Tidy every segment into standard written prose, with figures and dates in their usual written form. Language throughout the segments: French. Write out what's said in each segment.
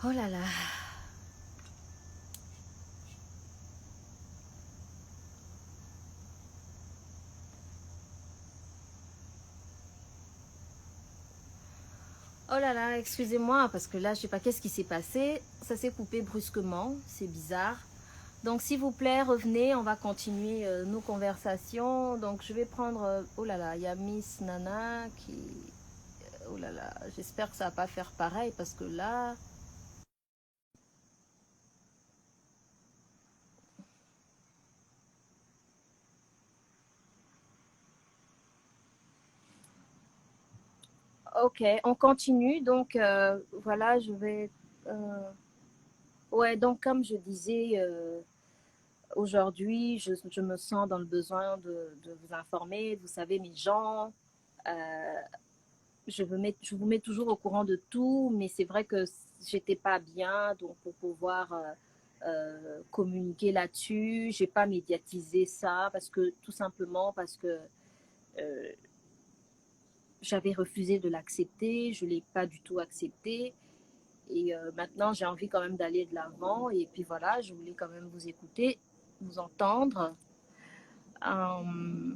Oh là là. Oh là là, excusez-moi, parce que là, je sais pas qu'est-ce qui s'est passé. Ça s'est coupé brusquement, c'est bizarre. Donc, s'il vous plaît, revenez, on va continuer nos conversations. Donc, je vais prendre... oh là là, il y a Miss Nana qui... oh là là, j'espère que ça va pas faire pareil, parce que là... Ok, on continue. Donc, voilà, je vais... ouais, donc, comme je disais... aujourd'hui, je me sens dans le besoin de vous informer. Vous savez, mes gens, euh, je vous mets toujours au courant de tout, mais c'est vrai que j'étais pas bien, donc pour pouvoir communiquer là-dessus, j'ai pas médiatisé ça parce que tout simplement parce que euh, j'avais refusé de l'accepter, je l'ai pas du tout accepté. Et maintenant, j'ai envie quand même d'aller de l'avant. Et puis voilà, je voulais quand même vous écouter, vous entendre. Euh,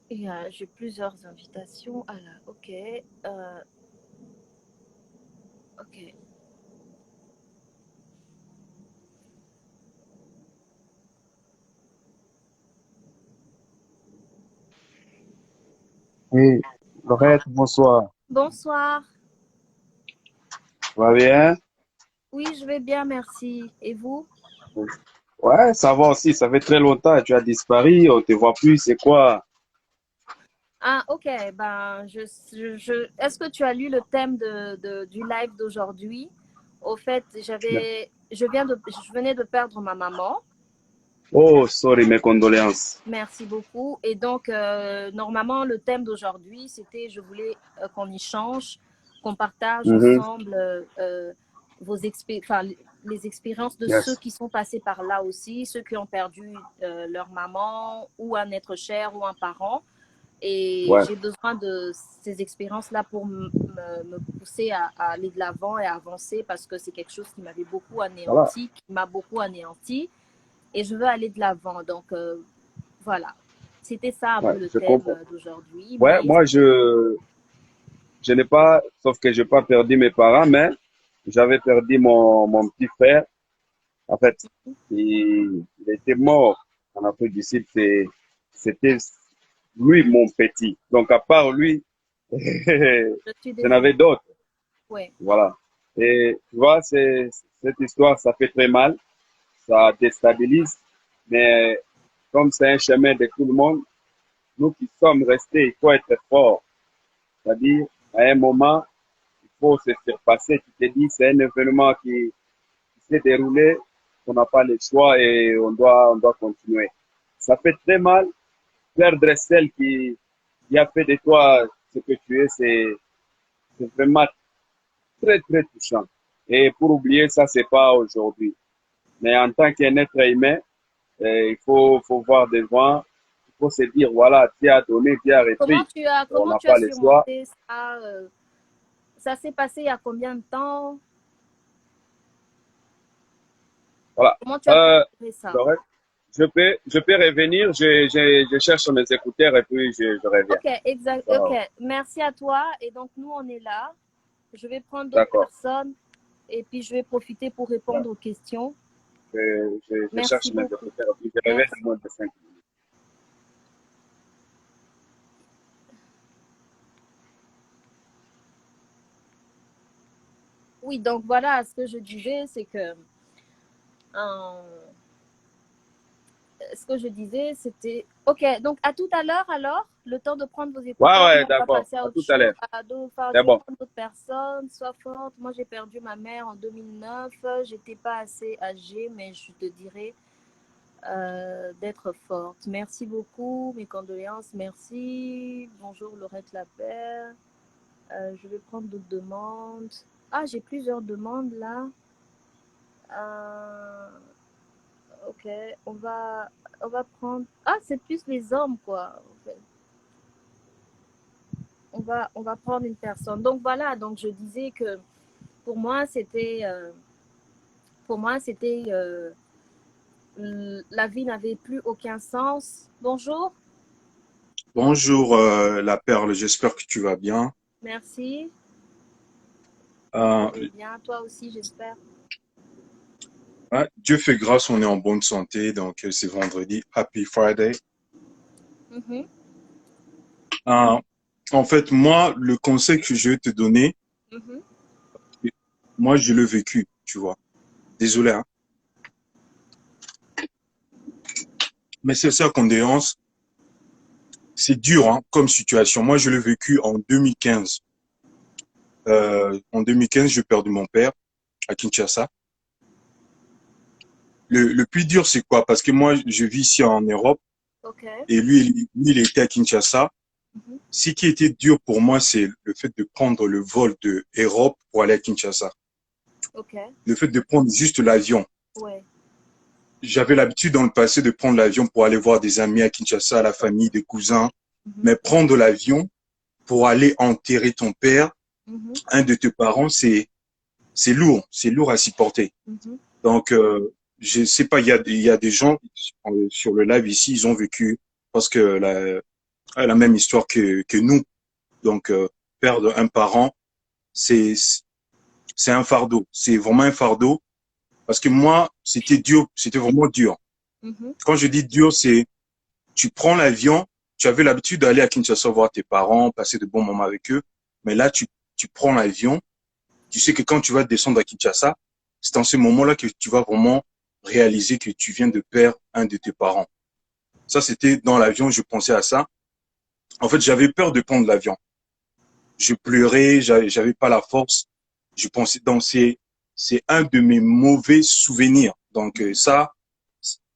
et j'ai plusieurs invitations. Ah là, ok. Ok. Oui, Laurette, bonsoir. Bonsoir. Ça va bien? Oui, je vais bien, merci. Et vous? Ouais, ça va aussi. Ça fait très longtemps. Tu as disparu. On te voit plus. C'est quoi? Ah, ok. Ben, est-ce que tu as lu le thème du live d'aujourd'hui? Au fait, je venais de perdre ma maman. Oh, sorry, mes condoléances. Merci beaucoup. Et donc, normalement, le thème d'aujourd'hui, c'était, je voulais qu'on échange, qu'on partage Mhm. ensemble enfin, les expériences de ceux Yes. qui sont passés par là aussi, ceux qui ont perdu leur maman ou un être cher ou un parent. Et Ouais. j'ai besoin de ces expériences-là pour me pousser à aller de l'avant et à avancer parce que c'est quelque chose qui m'avait beaucoup Voilà. anéanti, qui m'a beaucoup anéanti. Et je veux aller de l'avant. Donc, voilà. C'était ça un Ouais, peu le je thème comprends. d'aujourd'hui. Ouais, Mais moi, je n'ai pas, sauf que je n'ai pas perdu mes parents, mais j'avais perdu mon petit frère. En fait, il était mort en Afrique du Sud. C'était lui, mon petit. Donc, à part lui, je suis j'en avais désolée. d'autres. Oui. Voilà. Et tu vois, cette histoire, ça fait très mal, ça déstabilise, mais comme c'est un chemin de tout le monde, nous qui sommes restés, il faut être forts. C'est-à-dire, à un moment, il faut se surpasser. Tu te dis, c'est un événement qui s'est déroulé, on n'a pas le choix et on doit continuer. Ça fait très mal. Perdre celle qui a fait de toi ce que tu es, c'est vraiment très, très touchant. Et pour oublier ça, c'est pas aujourd'hui. Mais en tant qu'un être humain, faut voir devant. Il faut se dire, voilà, Dieu a donné, Dieu a repris. On Comment n'a tu as pas le choix. surmonté ça? Ça s'est passé il y a combien de temps? Voilà. Comment tu as pu Euh, gérer ça? Laurette, je peux revenir. Je cherche mes écouteurs et puis je reviens. Ok, exact. Ok, Wow. merci à toi. Et donc, nous, on est là. Je vais prendre d'autres D'accord. personnes et puis je vais profiter pour Ouais. répondre aux questions. Je Merci cherche mes beaucoup. écouteurs et puis je reviens Merci. en moins de 5 minutes. Oui, donc voilà, ce que je disais, c'est que ce que je disais, c'était OK. Donc à tout à l'heure alors, le temps de prendre vos Ouais, écouteurs, ouais, nous on va d'accord. passer à À autre tout à chose. l'heure. Enfin, je C'est vais bon. prendre d'autres personnes. Sois forte. Moi, j'ai perdu ma mère en 2009. J'étais pas assez âgée, mais je te dirais d'être forte. Merci beaucoup. Mes condoléances. Merci. Bonjour Laurette Lapère. Je vais prendre d'autres demandes. Ah, j'ai plusieurs demandes là. Euh, ok, on va, on va prendre. Ah, c'est plus les hommes, quoi. En fait. on va prendre une personne. Donc voilà, donc je disais que pour moi, c'était la vie n'avait plus aucun sens. Bonjour, Bonjour, la perle, j'espère que tu vas bien. merci. Je Euh, vais bien, toi aussi, j'espère. ouais, Dieu fait grâce, on est en bonne santé, donc c'est vendredi. Happy Friday. Mhm, Euh, En fait, moi, le conseil que je vais te donner, mhm. moi, je l'ai vécu, tu vois. Désolé, hein. Mais c'est ça, condoléances. C'est dur, hein, comme situation. Moi, je l'ai vécu en 2015. En 2015, j'ai perdu mon père à Kinshasa. Le plus dur, c'est quoi? Parce que moi, je vis ici en Europe Ok. et lui, il était à Kinshasa. Mhm. Ce qui était dur pour moi, c'est le fait de prendre le vol de Europe pour aller à Kinshasa. Ok. Le fait de prendre juste l'avion. Ouais. J'avais l'habitude dans le passé de prendre l'avion pour aller voir des amis à Kinshasa, la famille, des cousins. Mhm, Mais prendre l'avion pour aller enterrer ton père, mhm, un de tes parents, c'est lourd à supporter. mhm. Donc, je sais pas, il y a des gens sur le live ici, ils ont vécu parce que la même histoire que nous. Donc, perdre un parent, c'est c'est un fardeau. C'est vraiment un fardeau parce que moi, c'était dur, c'était vraiment dur. Mhm. Quand je dis dur, c'est tu prends l'avion, tu avais l'habitude d'aller à Kinshasa voir tes parents, passer de bons moments avec eux, mais là, tu prends l'avion, tu sais que quand tu vas descendre à Kinshasa, c'est dans ce moment-là que tu vas vraiment réaliser que tu viens de perdre un de tes parents. Ça, c'était dans l'avion, je pensais à ça. En fait, j'avais peur de prendre l'avion. Je pleurais, j'avais pas la force. Je pensais donc c'est un de mes mauvais souvenirs. Donc ça,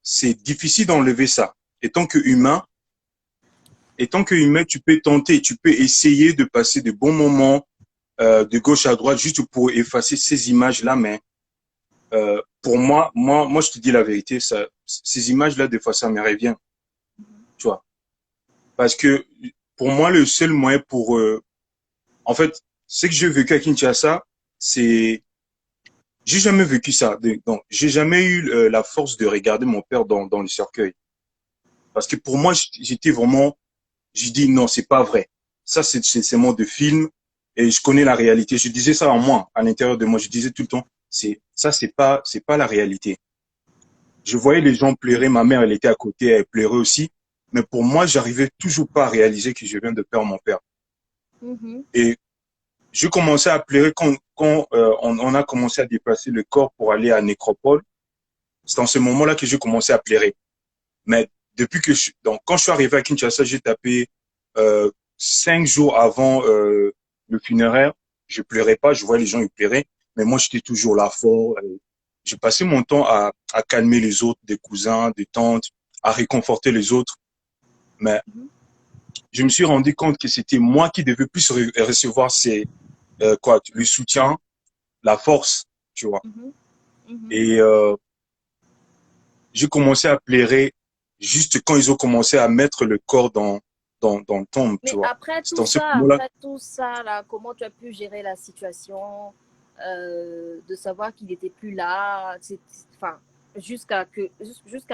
c'est difficile d'enlever ça. Et tant que humain, tu peux tenter, tu peux essayer de passer de bons moments de gauche à droite juste pour effacer ces images-là. Mais pour moi, je te dis la vérité, ça, ces images-là, des fois, ça me revient, tu vois. Parce que pour moi, le seul moyen pour, en fait, ce que j'ai vécu à Kinshasa, c'est j'ai jamais vécu ça. Donc, j'ai jamais eu la force de regarder mon père dans le cercueil. Parce que pour moi, j'étais vraiment, j'ai dit non, c'est pas vrai. Ça, c'est mon de film et je connais la réalité. Je disais ça en moi, à l'intérieur de moi. Je disais tout le temps, c'est pas la réalité. Je voyais les gens pleurer. Ma mère, elle était à côté, elle pleurait aussi. Mais pour moi, j'arrivais toujours pas à réaliser que je viens de perdre mon père. Mhm. Et je commençais à pleurer quand on a commencé à déplacer le corps pour aller à Nécropole. C'est en ce moment-là que j'ai commencé à pleurer. Mais depuis que donc quand je suis arrivé à Kinshasa, j'ai tapé 5 jours avant le funéraire. Je pleurais pas, je voyais les gens ils pleuraient, mais moi j'étais toujours là fort. J'ai passé mon temps à calmer les autres, des cousins, des tantes, à réconforter les autres. Mais Mhm. je me suis rendu compte que c'était moi qui devais plus recevoir le soutien, la force, tu vois. Mhm. Mhm. Et j'ai commencé à pleurer juste quand ils ont commencé à mettre le corps dans le tombe, tu Mais vois. C'est dans ce moment-là. après tout ça, là, comment tu as pu gérer la situation, de savoir qu'il n'était plus là, enfin, jusqu'à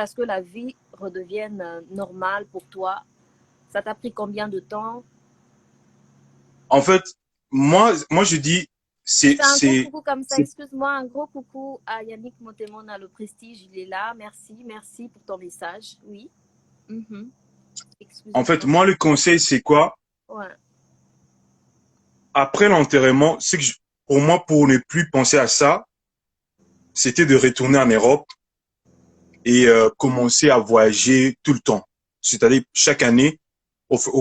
ce que la vie redevienne normale pour toi. Ça t'a pris combien de temps? En fait, moi, je dis, Je c'est, fais un gros c'est, coucou comme ça. c'est, Excuse-moi, un gros coucou à Yannick Motemona, le Prestige. Il est là. Merci, merci pour ton message. Oui. Mhm. en fait, Excuse-moi. moi, le conseil, c'est quoi? Ouais. Après l'enterrement, pour moi, pour ne plus penser à ça, c'était de retourner en Europe et commencer à voyager tout le temps. C'est-à-dire, chaque année,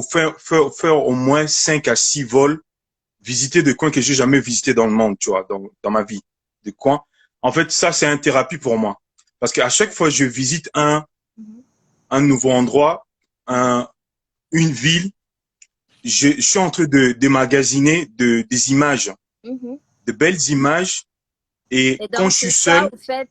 faire au moins 5 à 6 vols, visiter des coins que j'ai jamais visités dans le monde, tu vois, dans ma vie. Des coins. En fait, ça, c'est une thérapie pour moi. Parce qu'à chaque fois que je visite Mhm. un nouveau endroit, un, une ville, je suis en train de démagasiner des images, Mhm. de belles images. Et Et quand donc, je suis c'est ça, seul, au fait,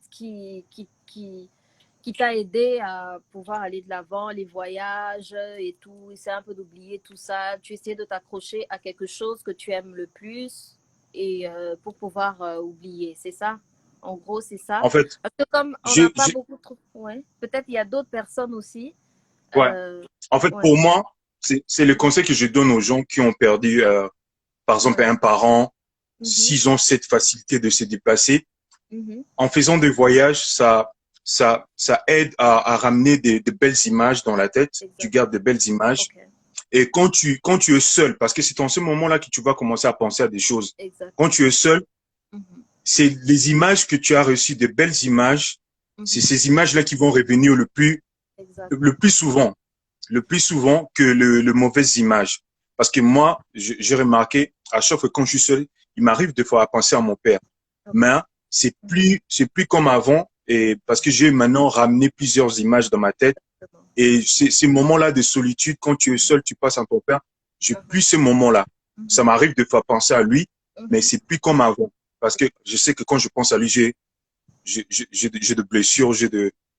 qui t'a aidé à pouvoir aller de l'avant, les voyages et tout, essayer un peu d'oublier tout ça. Tu essaies de t'accrocher à quelque chose que tu aimes le plus et pour pouvoir oublier, c'est ça? En gros, c'est ça. En fait, Parce que comme on je, n'a pas je- beaucoup trop... Ouais. Peut-être il y a d'autres personnes aussi. ouais. Euh, En fait, ouais. pour moi, c'est le conseil que je donne aux gens qui ont perdu, par exemple, Ouais. un parent, Mhm. s'ils ont cette facilité de se déplacer. Mhm. En faisant des voyages, ça aide à ramener de belles images dans la tête. Tu Exact. gardes de belles images. Ok. Et quand tu es seul, parce que c'est en ce moment-là que tu vas commencer à penser à des choses. Quand Exact. tu es seul, Mhm. c'est les images que tu as reçues, de belles images. C'est Mhm. ces images-là qui vont revenir Exact. le plus souvent que le mauvaises images. Parce que moi, j'ai remarqué, à chaque fois quand je suis seul, il m'arrive de fois à penser à mon père. Ok. Mais c'est plus comme avant. Et parce que j'ai maintenant ramené plusieurs images dans ma tête. Exactement. Et ces moments-là de solitude, quand tu es seul, tu passes à ton père, j'ai plus Mhm. ces moments-là. Ça Mhm. m'arrive de fois penser à lui, mais Mhm. c'est plus comme avant. Parce que je sais que quand je pense à lui, j'ai de blessures,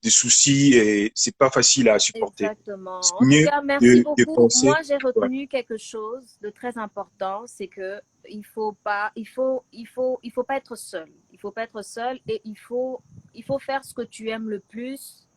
des soucis et c'est pas facile à supporter. C'est Exactement. En tout mieux cas, merci de beaucoup. penser. Moi, j'ai Ouais, retenu quelque chose de très important, c'est que il faut pas être seul. Il faut pas être seul et il faut faire ce que tu aimes le plus.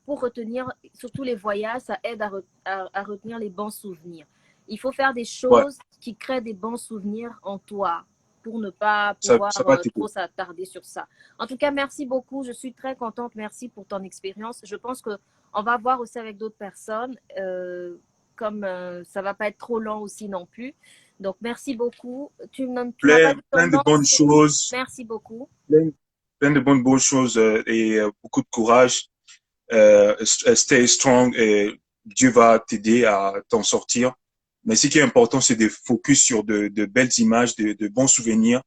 Pour retenir, surtout les voyages, ça aide à retenir les bons souvenirs. Il faut faire des ouais, choses qui créent des bons souvenirs en toi pour ne pas pouvoir ça va t'aider. trop s'attarder sur ça. En tout cas, merci beaucoup. Je suis très contente. Merci pour ton expérience. Je pense qu'on va voir aussi avec d'autres personnes, comme ça ne va pas être trop long aussi non plus. Donc, merci beaucoup. Tu m'as pas dit ton Plein de nom. bonnes choses, Merci beaucoup. plein, plein de bonnes choses et beaucoup de courage. Stay strong et Dieu va t'aider à t'en sortir. Mais ce qui est important, c'est de focus sur de belles images, de bons souvenirs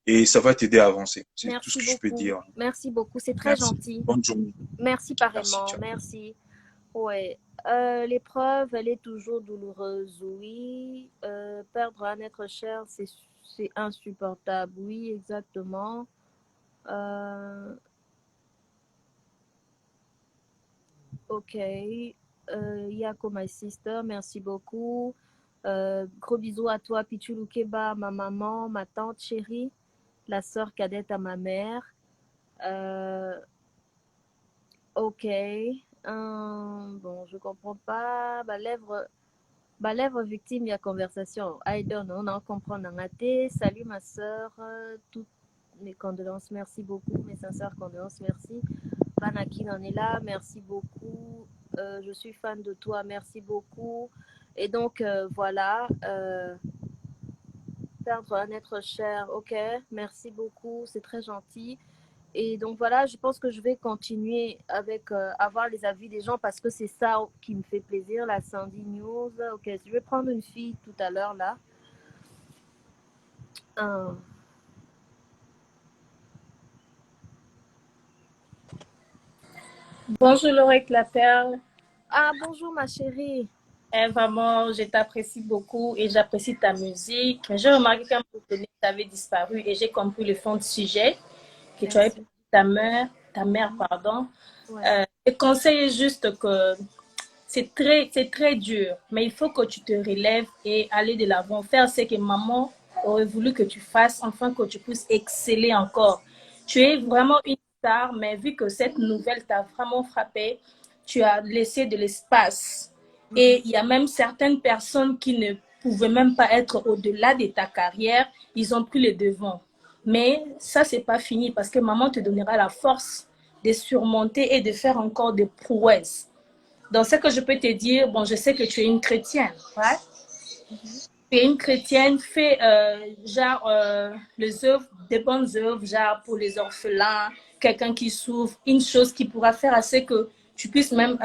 et ça va t'aider à avancer. C'est tout ce Merci que je peux beaucoup. dire. Merci beaucoup. C'est très Merci. gentil. Bonne journée. Merci Merci. pareillement. Ciao. Merci. Ouais. L'épreuve, elle est toujours douloureuse, oui. Perdre un être cher, c'est insupportable, oui, exactement. Euh, ok. Yako, my sister, merci beaucoup. Gros bisous à toi, Pichou Keba, ma maman, ma tante chérie, la sœur cadette à ma mère. Euh, ok. Bon, je comprends pas. Lèvre victime, il y a conversation. I don't know, on comprend Nangate. Salut ma soeur, toutes mes condoléances, merci beaucoup, mes sincères condoléances, merci. Panakin en est là, merci beaucoup. Je suis fan de toi, merci beaucoup. Et donc, voilà, perdre un être cher, ok, merci beaucoup, c'est très gentil. Et donc voilà, je pense que je vais continuer avec avoir les avis des gens parce que c'est ça qui me fait plaisir, la Sandy News. Ok, je vais prendre une fille tout à l'heure là. Euh, Bonjour Laurette La Perle. Ah, bonjour ma chérie. Vraiment, je t'apprécie beaucoup et j'apprécie ta musique. J'ai remarqué qu'à un moment donné, tu avais disparu et j'ai compris le fond du sujet, que tu avais Merci. perdu ta mère, pardon. Ouais. Le conseil est juste que c'est très dur, mais il faut que tu te relèves et aller de l'avant, faire ce que maman aurait voulu que tu fasses, afin que tu puisses exceller encore. Tu es vraiment une star, mais vu que cette nouvelle t'a vraiment frappé, tu as laissé de l'espace. Et il y a même certaines personnes qui ne pouvaient même pas être au-delà de ta carrière, ils ont pris le devant. Mais ça, c'est pas fini parce que maman te donnera la force de surmonter et de faire encore des prouesses. Donc, ce que je peux te dire, bon, je sais que tu es une chrétienne, ouais? Tu es une chrétienne, fais les œuvres, des bonnes œuvres, genre pour les orphelins, quelqu'un qui souffre, une chose qui pourra faire à ce que tu puisses même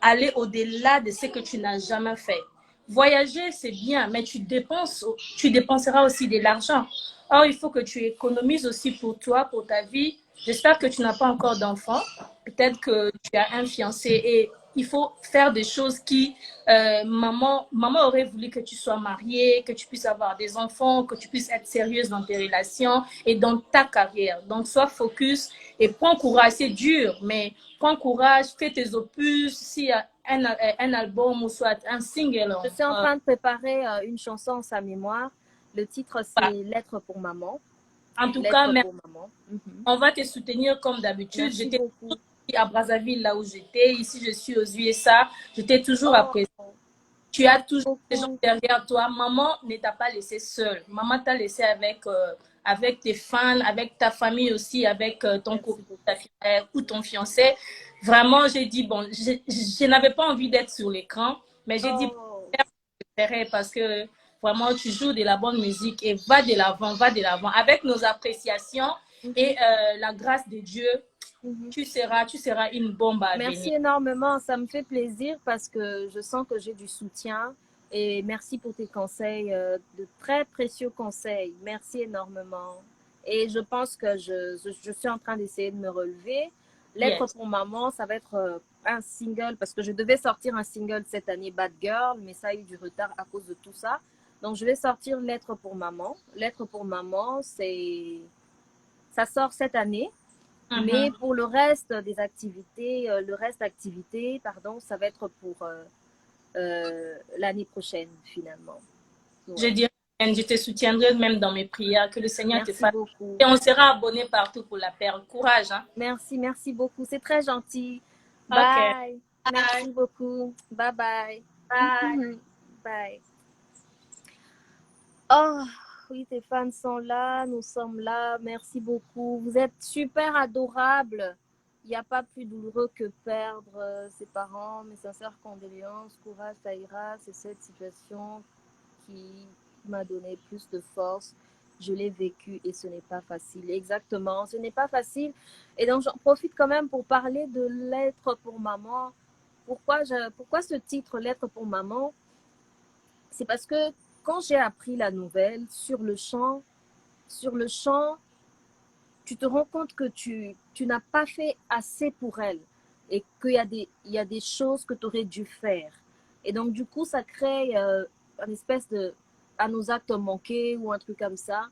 aller au-delà de ce que tu n'as jamais fait. Voyager, c'est bien, mais tu dépenseras aussi de l'argent. Or, il faut que tu économises aussi pour toi, pour ta vie. J'espère que tu n'as pas encore d'enfant. Peut-être que tu as un fiancé et il faut faire des choses qui, maman aurait voulu que tu sois mariée, que tu puisses avoir des enfants, que tu puisses être sérieuse dans tes relations et dans ta carrière. Donc, sois focus et prends courage. C'est dur, mais prends courage, fais tes opus. S'il y a un album ou soit un single, Je suis en train de préparer une chanson en sa mémoire. Le titre, c'est Lettre pour maman. En tout Lettre cas, pour maman. on va te soutenir comme d'habitude. Merci J'étais beaucoup. à Brazzaville, là où j'étais. Ici, je suis aux USA. Je t'ai toujours Oh, apprécié. Tu as toujours des gens beaucoup. derrière toi. Maman ne t'a pas laissé seule. Maman t'a laissé avec tes fans, avec ta famille aussi, avec ton Merci copain, beaucoup. ta fiancée ou ton fiancé. Vraiment, j'ai dit, bon, je n'avais pas envie d'être sur l'écran, mais j'ai dit, Oh, parce que vraiment, tu joues de la bonne musique et va de l'avant, va de l'avant. Avec nos appréciations et la grâce de Dieu, tu seras une bombe à merci venir. énormément. Ça me fait plaisir parce que je sens que j'ai du soutien. Et merci pour tes conseils, de très précieux conseils. Merci énormément. Et je pense que je suis en train d'essayer de me relever. Lettre Yes. pour maman, ça va être un single parce que je devais sortir un single cette année, Bad Girl, mais ça a eu du retard à cause de tout ça. Donc, je vais sortir Lettre pour maman. Lettre pour maman, ça sort cette année. Mais pour le reste des activités, pardon, ça va être pour l'année prochaine, finalement. Je Ouais. dirais, je te soutiendrai même dans mes prières, que le Seigneur te Merci fasse. beaucoup. Et on sera abonné partout pour la perle. Courage, hein? Merci beaucoup. C'est très gentil. Ok. Bye. Merci Bye. beaucoup. Bye bye. Bye. Bye. Oh, oui, tes fans sont là, nous sommes là. Merci beaucoup. Vous êtes super adorables. Il n'y a pas plus douloureux que perdre ses parents. Mes sincères condoléances, courage, Taïra. C'est cette situation qui m'a donné plus de force. Je l'ai vécu et ce n'est pas facile. Exactement, ce n'est pas facile. Et donc, j'en profite quand même pour parler de Lettre pour maman. Pourquoi ce titre Lettre pour maman? C'est parce que quand j'ai appris la nouvelle sur le champ, tu te rends compte que tu n'as pas fait assez pour elle et qu'il y a des choses que tu aurais dû faire. Et donc, du coup, ça crée une espèce de à nos actes manqués ou un truc comme ça.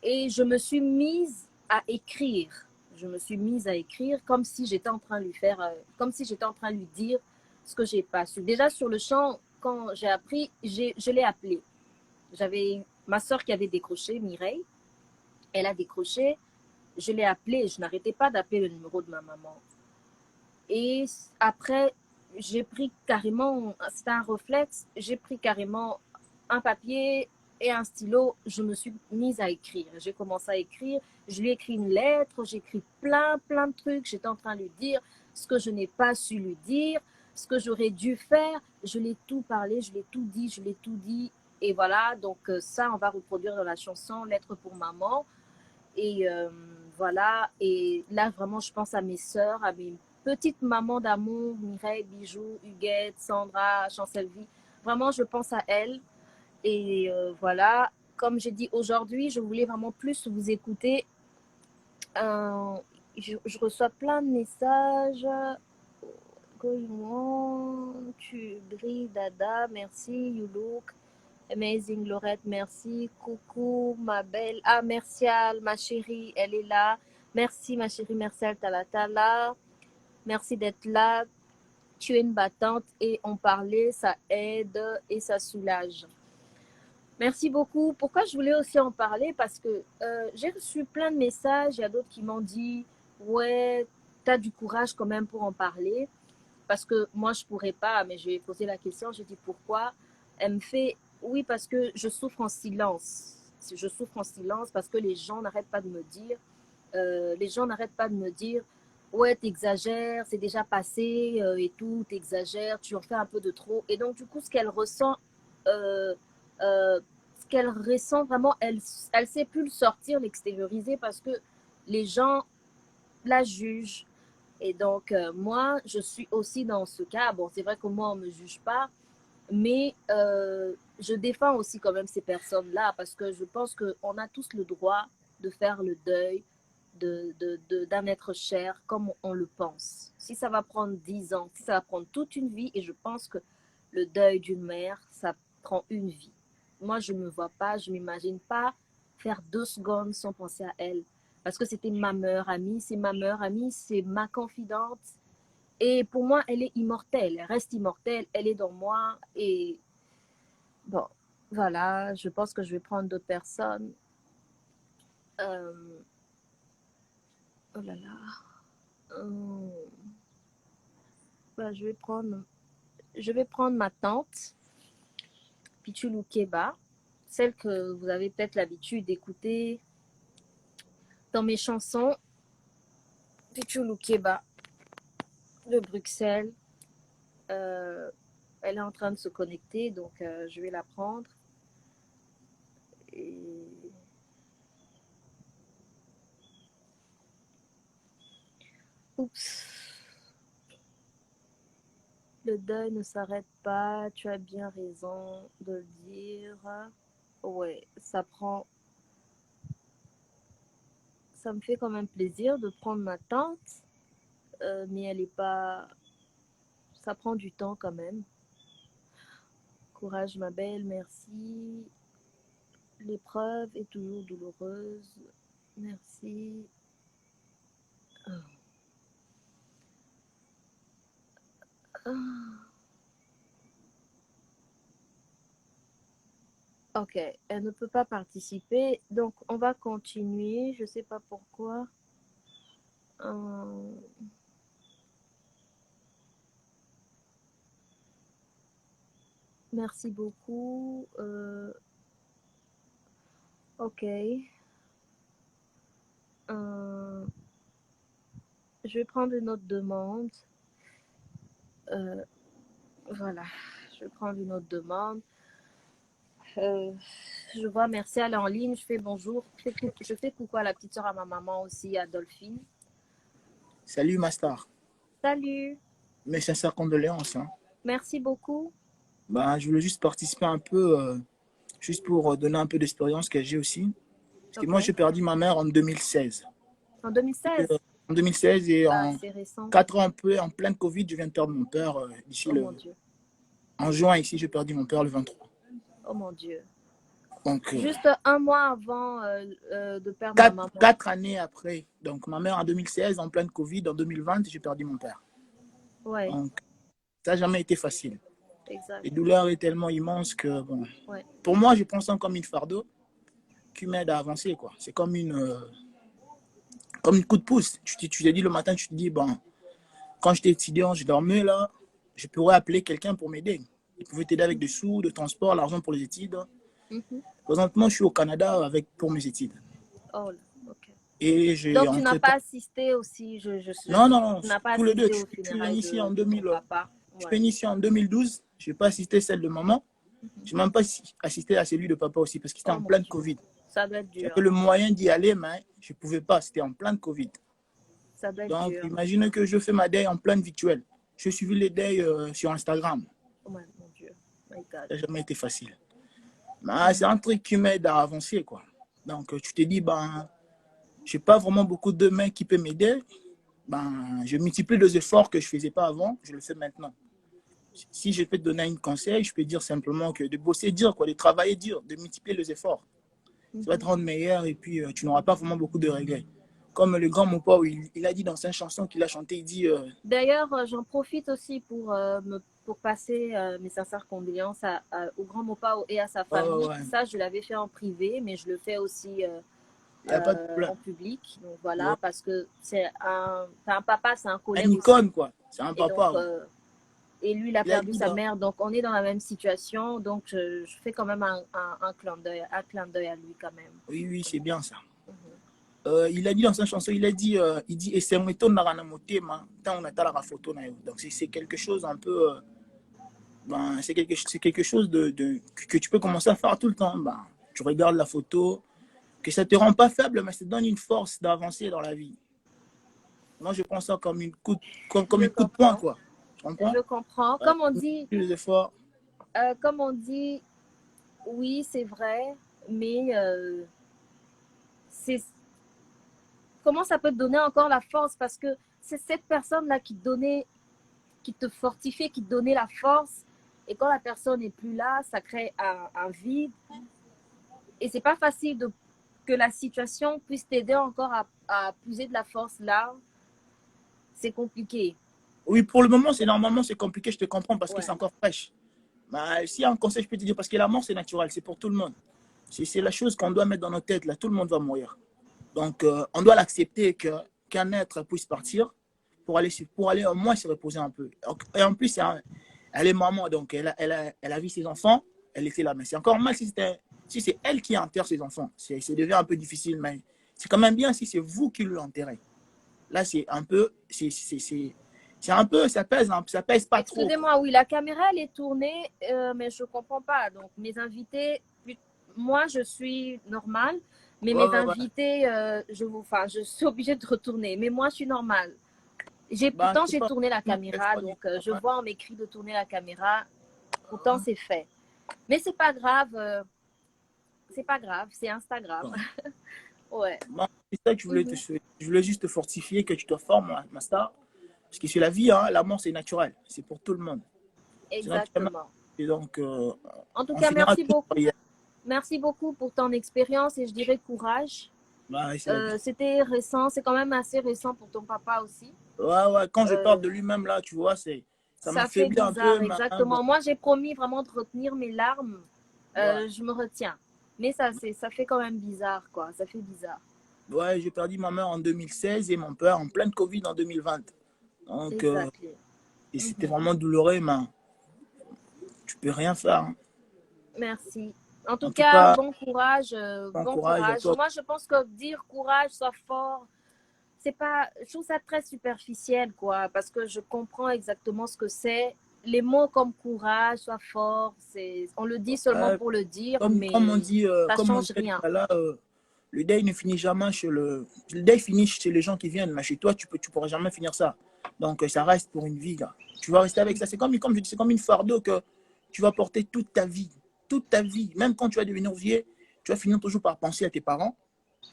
Et je me suis mise à écrire. Je me suis mise à écrire comme si j'étais en train de lui faire, comme si j'étais en train de lui dire ce que j'ai pas su. Déjà sur le champ, quand j'ai appris, je l'ai appelée. J'avais ma soeur qui avait décroché, Mireille. Elle a décroché. Je l'ai appelée. Je n'arrêtais pas d'appeler le numéro de ma maman. Et après, j'ai pris carrément, c'était un réflexe, j'ai pris carrément un papier et un stylo, je me suis mise à écrire. J'ai commencé à écrire, je lui ai écrit une lettre, j'ai écrit plein de trucs, j'étais en train de lui dire ce que je n'ai pas su lui dire, ce que j'aurais dû faire, je l'ai tout parlé, je l'ai tout dit, et voilà, donc ça, on va reproduire dans la chanson Lettre pour maman, et voilà, et là, vraiment, je pense à mes sœurs, à mes petites mamans d'amour, Mireille, Bijou, Huguette, Sandra, Chancelvie. Vraiment, je pense à elles. Et voilà, comme j'ai dit aujourd'hui, je voulais vraiment plus vous écouter. Je reçois plein de messages. Tu brilles, Dada, merci, you look amazing, Laurette, merci. Coucou, ma belle. Ah, Mercial, ma chérie, elle est là. Merci, ma chérie, Mercial Talatala. Merci d'être là. Tu es une battante et en parler, ça aide et ça soulage. Merci beaucoup. Pourquoi je voulais aussi en parler? Parce que j'ai reçu plein de messages. Il y a d'autres qui m'ont dit, ouais, tu as du courage quand même pour en parler. Parce que moi, je ne pourrais pas, mais je lui ai posé la question. Je dis pourquoi? Elle me fait, oui, parce que je souffre en silence. Je souffre en silence parce que les gens n'arrêtent pas de me dire, ouais, t'exagères, c'est déjà passé et tout, t'exagères, tu en fais un peu de trop. Et donc, du coup, euh, ce qu'elle ressent vraiment, elle sait plus le sortir, l'extérioriser parce que les gens la jugent. Et donc, moi, je suis aussi dans ce cas. Bon, c'est vrai que moi, on ne me juge pas, mais je défends aussi quand même ces personnes-là parce que je pense qu'on a tous le droit de faire le deuil d'un être cher comme on le pense. Si ça va prendre 10 ans, si ça va prendre toute une vie, et je pense que le deuil d'une mère, ça prend une vie. Moi, je ne me vois pas, je ne m'imagine pas faire 2 secondes sans penser à elle. Parce que c'était ma meilleure amie, c'est ma meilleure amie, c'est ma confidente. Et pour moi, elle est immortelle, elle reste immortelle, elle est dans moi. Et bon, voilà, je pense que je vais prendre d'autres personnes. Oh là là. Bah, je vais prendre ma tante, Pichou Keba, celle que vous avez peut-être l'habitude d'écouter dans mes chansons. Pichou Keba de Bruxelles. Elle est en train de se connecter, donc je vais la prendre. Et... Oups. Le deuil ne s'arrête pas, tu as bien raison de le dire. Ouais, ça prend... Ça me fait quand même plaisir de prendre ma tante, mais elle est pas... Ça prend du temps quand même. Courage ma belle, merci. L'épreuve est toujours douloureuse. Merci. Ok, elle ne peut pas participer, donc on va continuer. Je sais pas pourquoi. Merci beaucoup. Ok. Je vais prendre une autre demande. Voilà, je vais prendre une autre demande. Je vois, merci, elle est en ligne. Je fais bonjour. Je fais coucou à la petite soeur, à ma maman aussi, à Dolphine. Salut, ma star. Salut. Mes sincères condoléances. Hein. Merci beaucoup. Ben, je voulais juste participer un peu, juste pour donner un peu d'expérience que j'ai aussi. Parce que Ok. moi, j'ai perdu ma mère en 2016. En 2016? En 2016 et Bah, en c'est récent. 4 ans un peu, en pleine Covid, je viens de perdre mon père d'ici Oh mon Dieu. En juin, ici, j'ai perdu mon père le 23. Oh mon Dieu. Donc, juste un mois avant de perdre ma maman. 4 années après. Donc, ma mère en 2016, en pleine Covid, en 2020, j'ai perdu mon père. Ouais. Donc, ça n'a jamais été facile. Exact. Les douleurs est tellement immense que, bon, ouais. Pour moi, je prends ça comme une fardeau qui m'aide à avancer, quoi. C'est comme une coup de pouce. Tu te dis le matin, tu te dis, bon, quand j'étais étudiant, je dormais là, je pourrais appeler quelqu'un pour m'aider. Il pouvait t'aider avec des sous, de transport, l'argent pour les études. Présentement, je suis au Canada pour mes études. Oh, ok. Et donc, tu n'as pas assisté aussi Non, tu n'as pas tous les deux. assisté aux Je suis funérailles ici en de ton 2000. papa. Je suis ici en 2012. Je n'ai pas assisté celle de maman. Je n'ai même pas assisté à celui de papa aussi parce que c'était en pleine Covid. Ça doit être dur. J'avais le moyen d'y aller, mais je ne pouvais pas. C'était en pleine Covid. Ça doit être Donc, dur. imagine que je fais ma deuil en pleine virtuelle. Je suivi les deuils sur Instagram. Oh mon Dieu. My God. Ça n'a jamais été facile. Mais c'est un truc qui m'aide à avancer, quoi. Donc, tu te dis, ben, je n'ai pas vraiment beaucoup de mains qui peuvent m'aider. Ben, je multiplie les efforts que je ne faisais pas avant, je le fais maintenant. Si je peux te donner un conseil, je peux dire simplement que de bosser dur, quoi, de travailler dur, de multiplier les efforts. Ça va te rendre meilleur et puis tu n'auras pas vraiment beaucoup de regrets. Comme le grand Mopao, il a dit dans sa chanson qu'il a chanté, il dit... D'ailleurs, j'en profite aussi pour passer mes sincères condoléances au grand Mopao et à sa famille. ouais. Ça, je l'avais fait en privé, mais je le fais aussi en public. Donc voilà, parce que c'est un papa, c'est un collègue un icône, aussi. Quoi. C'est un papa. Donc, et lui, il a perdu sa mère. Donc, on est dans la même situation. Donc, je fais quand même un clin d'œil à lui quand même. Oui, c'est bien ça. Il a dit dans sa chanson, il dit et c'est moi tant on a la photo. Donc c'est quelque chose un peu c'est quelque chose que tu peux commencer à faire tout le temps. Ben, tu regardes la photo, que ça te rend pas faible, mais ça te donne une force d'avancer dans la vie. Moi, je prends ça comme une coup de poing, quoi. Tu comprends? Je comprends. Comme on dit, les efforts. Comme on dit, oui, c'est vrai, mais comment ça peut te donner encore la force? Parce que c'est cette personne-là qui te fortifiait, qui te donnait la force. Et quand la personne n'est plus là, ça crée un vide. Et c'est pas facile que la situation puisse t'aider encore à puiser de la force là. C'est compliqué. Oui, pour le moment, normalement, c'est compliqué, je te comprends, parce que Ouais. c'est encore fraîche. Mais si un conseil, je peux te dire, parce que la mort, c'est naturel, c'est pour tout le monde. C'est la chose qu'on doit mettre dans nos têtes, là, tout le monde va mourir. Donc, on doit l'accepter qu'un être puisse partir pour aller au moins se reposer un peu. Et en plus, elle est maman, donc elle a vu ses enfants, elle était là. Mais c'est encore mal si c'est elle qui enterre ses enfants. Ça devient un peu difficile, mais c'est quand même bien si c'est vous qui l'enterrez. Là, c'est un peu, ça pèse pas trop. Excusez-moi, oui, la caméra, elle est tournée, mais je ne comprends pas. Donc, mes invités, moi, je suis normale, mais mes invités, je suis obligée de retourner. Mais moi, je suis normale. Pourtant, j'ai tourné la caméra, donc je vois, on m'écrit de tourner la caméra. Pourtant, c'est fait. Mais c'est pas grave. C'est pas grave, c'est Instagram. Ouais. Bon, c'est ça que je voulais juste te fortifier, que tu te formes, ma star. Parce que c'est la vie, hein, la mort, c'est naturel. C'est pour tout le monde. Exactement. Et donc, en tout cas, merci beaucoup. Merci beaucoup pour ton expérience et je dirais courage. C'était récent, c'est quand même assez récent pour ton papa aussi. Ouais, quand je parle de lui-même, là, tu vois, ça m'a fait bizarre, un peu. Exactement. Moi, j'ai promis vraiment de retenir mes larmes. Je me retiens. Mais ça fait quand même bizarre, quoi. Ça fait bizarre. Ouais, j'ai perdu ma mère en 2016 et mon père en pleine Covid en 2020. Donc, et c'était vraiment douloureux, mais tu peux rien faire. Hein. Merci. En tout cas, bon courage. Bon courage. Moi, je pense que dire courage, sois fort, c'est pas. Je trouve ça très superficiel, quoi, parce que je comprends exactement ce que c'est. Les mots comme courage, sois fort, on le dit seulement pour le dire, mais comme on dit, ça change rien. Là, le deuil ne finit jamais le deuil finit chez les gens qui viennent, mais chez toi, tu pourras jamais finir ça. Donc, ça reste pour une vie, là. Tu vas rester avec ça. C'est comme je dis, c'est comme une fardeau que tu vas porter toute ta vie. Toute ta vie. Même quand tu vas devenir vieux, tu vas finir toujours par penser à tes parents.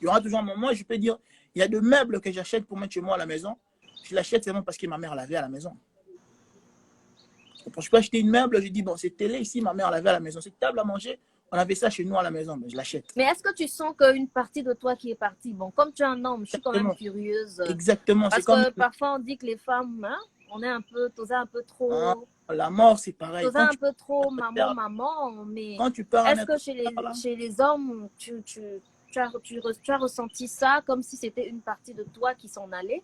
Il y aura toujours un moment, je peux dire, il y a des meubles que j'achète pour mettre chez moi à la maison. Je l'achète seulement parce que ma mère l'avait à la maison. Quand je peux acheter une meuble, je dis, bon, cette télé ici, ma mère l'avait à la maison. Cette table à manger, on avait ça chez nous à la maison, mais je l'achète. Mais est-ce que tu sens qu'une partie de toi qui est partie, bon, comme tu es un homme, je suis quand même curieuse. Exactement. Parce que parfois on dit que les femmes, hein, on est un peu trop. La mort, c'est pareil. T'oses un peu trop maman, mais quand tu pars est-ce que chez les hommes, tu as ressenti ça comme si c'était une partie de toi qui s'en allait?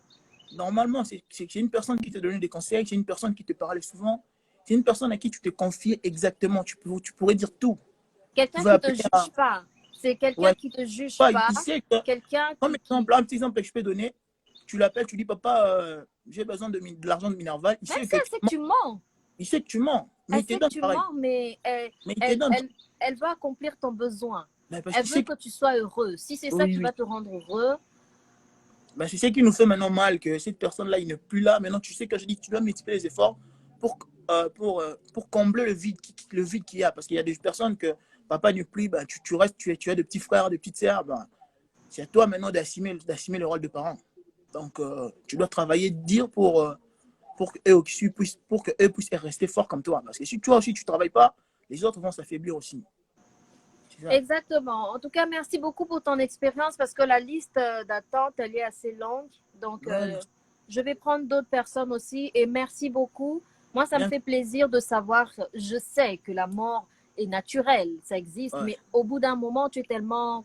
Normalement, c'est une personne qui te donnait des conseils, c'est une personne qui te parlait souvent, c'est une personne à qui tu te confiais exactement, tu pourrais dire tout. Quelqu'un qui ne te juge pas. C'est quelqu'un qui ne te juge pas. Il sait que, comme exemple, un petit exemple que je peux donner, tu l'appelles, tu dis, papa, j'ai besoin de l'argent de Minerval. Il sait que tu mens. Il sait que tu mens. Mais elle sait que tu mens, mais elle va accomplir ton besoin. Elle veut que tu sois heureux. Si c'est ça qui va te rendre heureux. Ben, c'est ce qui nous fait maintenant mal, que cette personne-là, il n'est plus là. Maintenant, tu sais que je dis que tu dois multiplier les efforts pour combler le vide qu'il y a. Parce qu'il y a des personnes que papa n'est plus, ben, tu as des petits frères, des petites sœurs. Ben, c'est à toi maintenant d'assumer le rôle de parent. Donc, tu dois travailler dur pour qu'eux puissent rester forts comme toi. Parce que si toi aussi, tu ne travailles pas, les autres vont s'affaiblir aussi. Exactement. En tout cas, merci beaucoup pour ton expérience parce que la liste d'attente, elle est assez longue. Donc, je vais prendre d'autres personnes aussi. Et merci beaucoup. Moi, ça me fait plaisir de savoir, je sais que la mort est naturelle, ça existe, mais au bout d'un moment, tu es tellement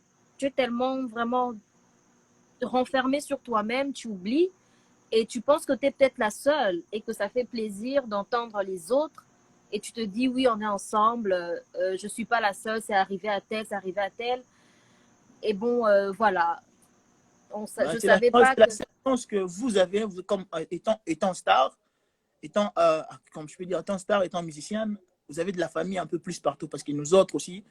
vraiment renfermé sur toi-même, tu oublies et tu penses que tu es peut-être la seule et que ça fait plaisir d'entendre les autres. Et tu te dis, oui, on est ensemble, je ne suis pas la seule, c'est arrivé à tel, c'est arrivé à tel. Et bon, voilà. Je ne savais pas que... C'est la chance que vous avez, comme étant star, comme je peux dire, étant star, étant musicienne, vous avez de la famille un peu plus partout. Parce que nous autres aussi,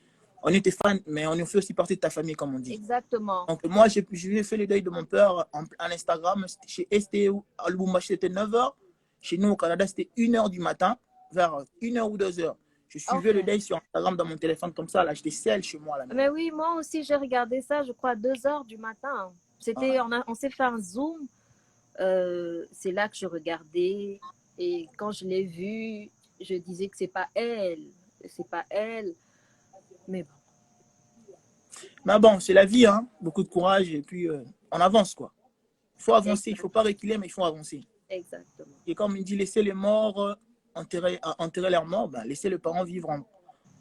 on était fans, mais on fait aussi partie de ta famille, comme on dit. Exactement. Donc moi, j'ai fait le deuil de mon père en Instagram. Chez STU, à Lubumbashi, c'était 9h. Chez nous, au Canada, c'était 1h du matin. Vers 1h ou 2h. Je suivais le deuil sur Instagram dans mon téléphone comme ça. Là, j'étais seule chez moi. Là, mais oui, moi aussi, j'ai regardé ça, je crois, à 2h du matin. C'était, on s'est fait un Zoom. C'est là que je regardais. Et quand je l'ai vue, je disais que c'est pas elle. C'est pas elle. Mais bon, Mais bon, c'est la vie, hein. Beaucoup de courage et puis on avance, quoi. Il faut avancer, il ne faut pas exactement. reculer, mais il faut avancer. Exactement. Et comme il dit, laisser les morts enterrer leurs morts, ben, laisser les parents vivre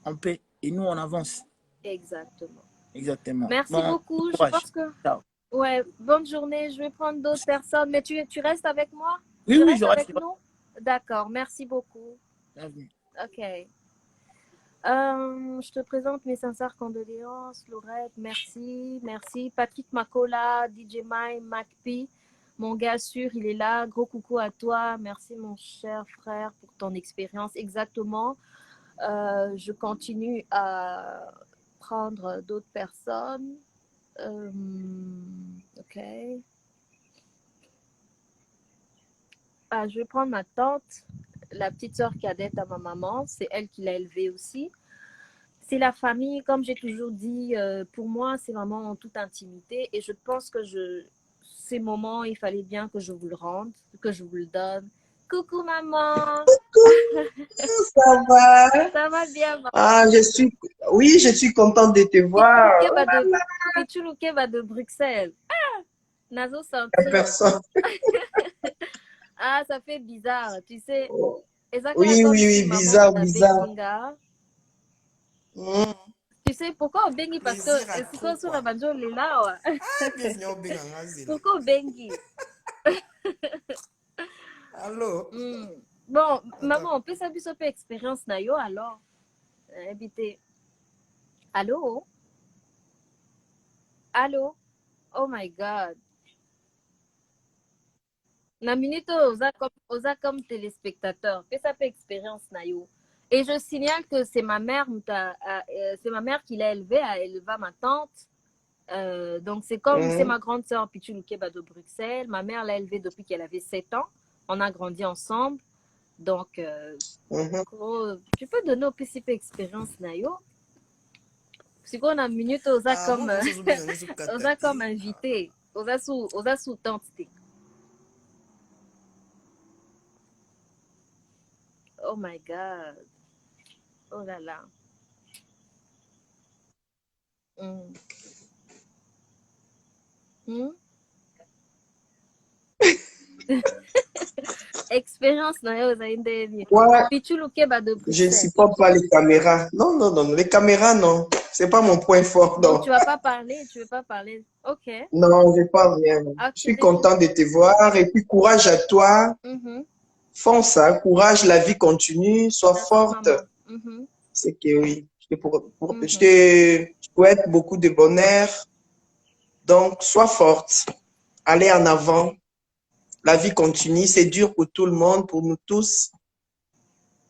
en paix. Et nous, on avance. Exactement. Exactement. Merci Bon, bon beaucoup. Je courage. pense que, Ciao. ouais, bonne journée. Je vais prendre d'autres personnes. Mais tu restes avec moi? Oui, Tu oui, restes je reste. avec nous? D'accord. Merci beaucoup. Bienvenue. OK. Je te présente mes sincères condoléances, Laurette. Merci. Merci. Patrick Makola, DJ Mike, MacP. Mon gars sûr, il est là. Gros coucou à toi. Merci, mon cher frère, pour ton expérience. Exactement. Je continue à prendre d'autres personnes. OK. Ah, je vais prendre ma tante, la petite sœur cadette à ma maman. C'est elle qui l'a élevée aussi. C'est la famille, comme j'ai toujours dit, pour moi, c'est vraiment en toute intimité. Et je pense que ces moments, il fallait bien que je vous le rende, que je vous le donne. Coucou maman, Ça va? ça va bien maman? Ah, oui, je suis contente de te voir. Oh là là, Pichou Keba de Bruxelles. Nazo la senti. personne. Ah, ça fait bizarre, tu sais. Oui, Comme oui, si oui, maman bizarre, na bizarre. benginga. Hmm. Tu sais pourquoi on bengi? Parce que Plaisir à c'est trop, quoi sur la quoi. banjo là, ouais. Ah, bienvenue au Bengangazila. Pourquoi on bengi? Allô? Hmm. Bon, Attends. maman, on peut s'appuyer sur expérience na yo alors. Invité. Allô? Allô? Oh my God. Na minute oza comme téléspectateur. Fais ça fait expérience na yo. Et je signale que c'est ma mère, c'est ma mère qui l'a élevée, a élevé ma tante. Donc c'est Mhm, ma grande sœur Pichou Keba de Bruxelles. Ma mère l'a élevée depuis qu'elle avait 7 ans. On a grandi ensemble. Donc, mhm. tu peux donner au PCP expérience na yo. Si on a une minute, oza Ah, moi, comme, je suis bien, je suis oza comme katati. invité. Oza sous tante. Oh my God. Oh là là. Mm. Hmm? Expérience na yo oza indeni. Moi, Pichou Keba de je ne Bruxelles. supporte pas les caméras. Non, non, non, les caméras, non. C'est pas mon point fort, Donc, non. tu veux pas parler. Ok. Non, je pas rien. Je Ok, suis content de te voir et puis courage à toi. Mhm. Fonce, hein, courage, la vie continue, sois Merci, forte. maman. Mhm. C'est que oui. Je Mhm. te souhaite beaucoup de bonheur. Donc, sois forte. Allez en avant. La vie continue. C'est dur pour tout le monde, pour nous tous.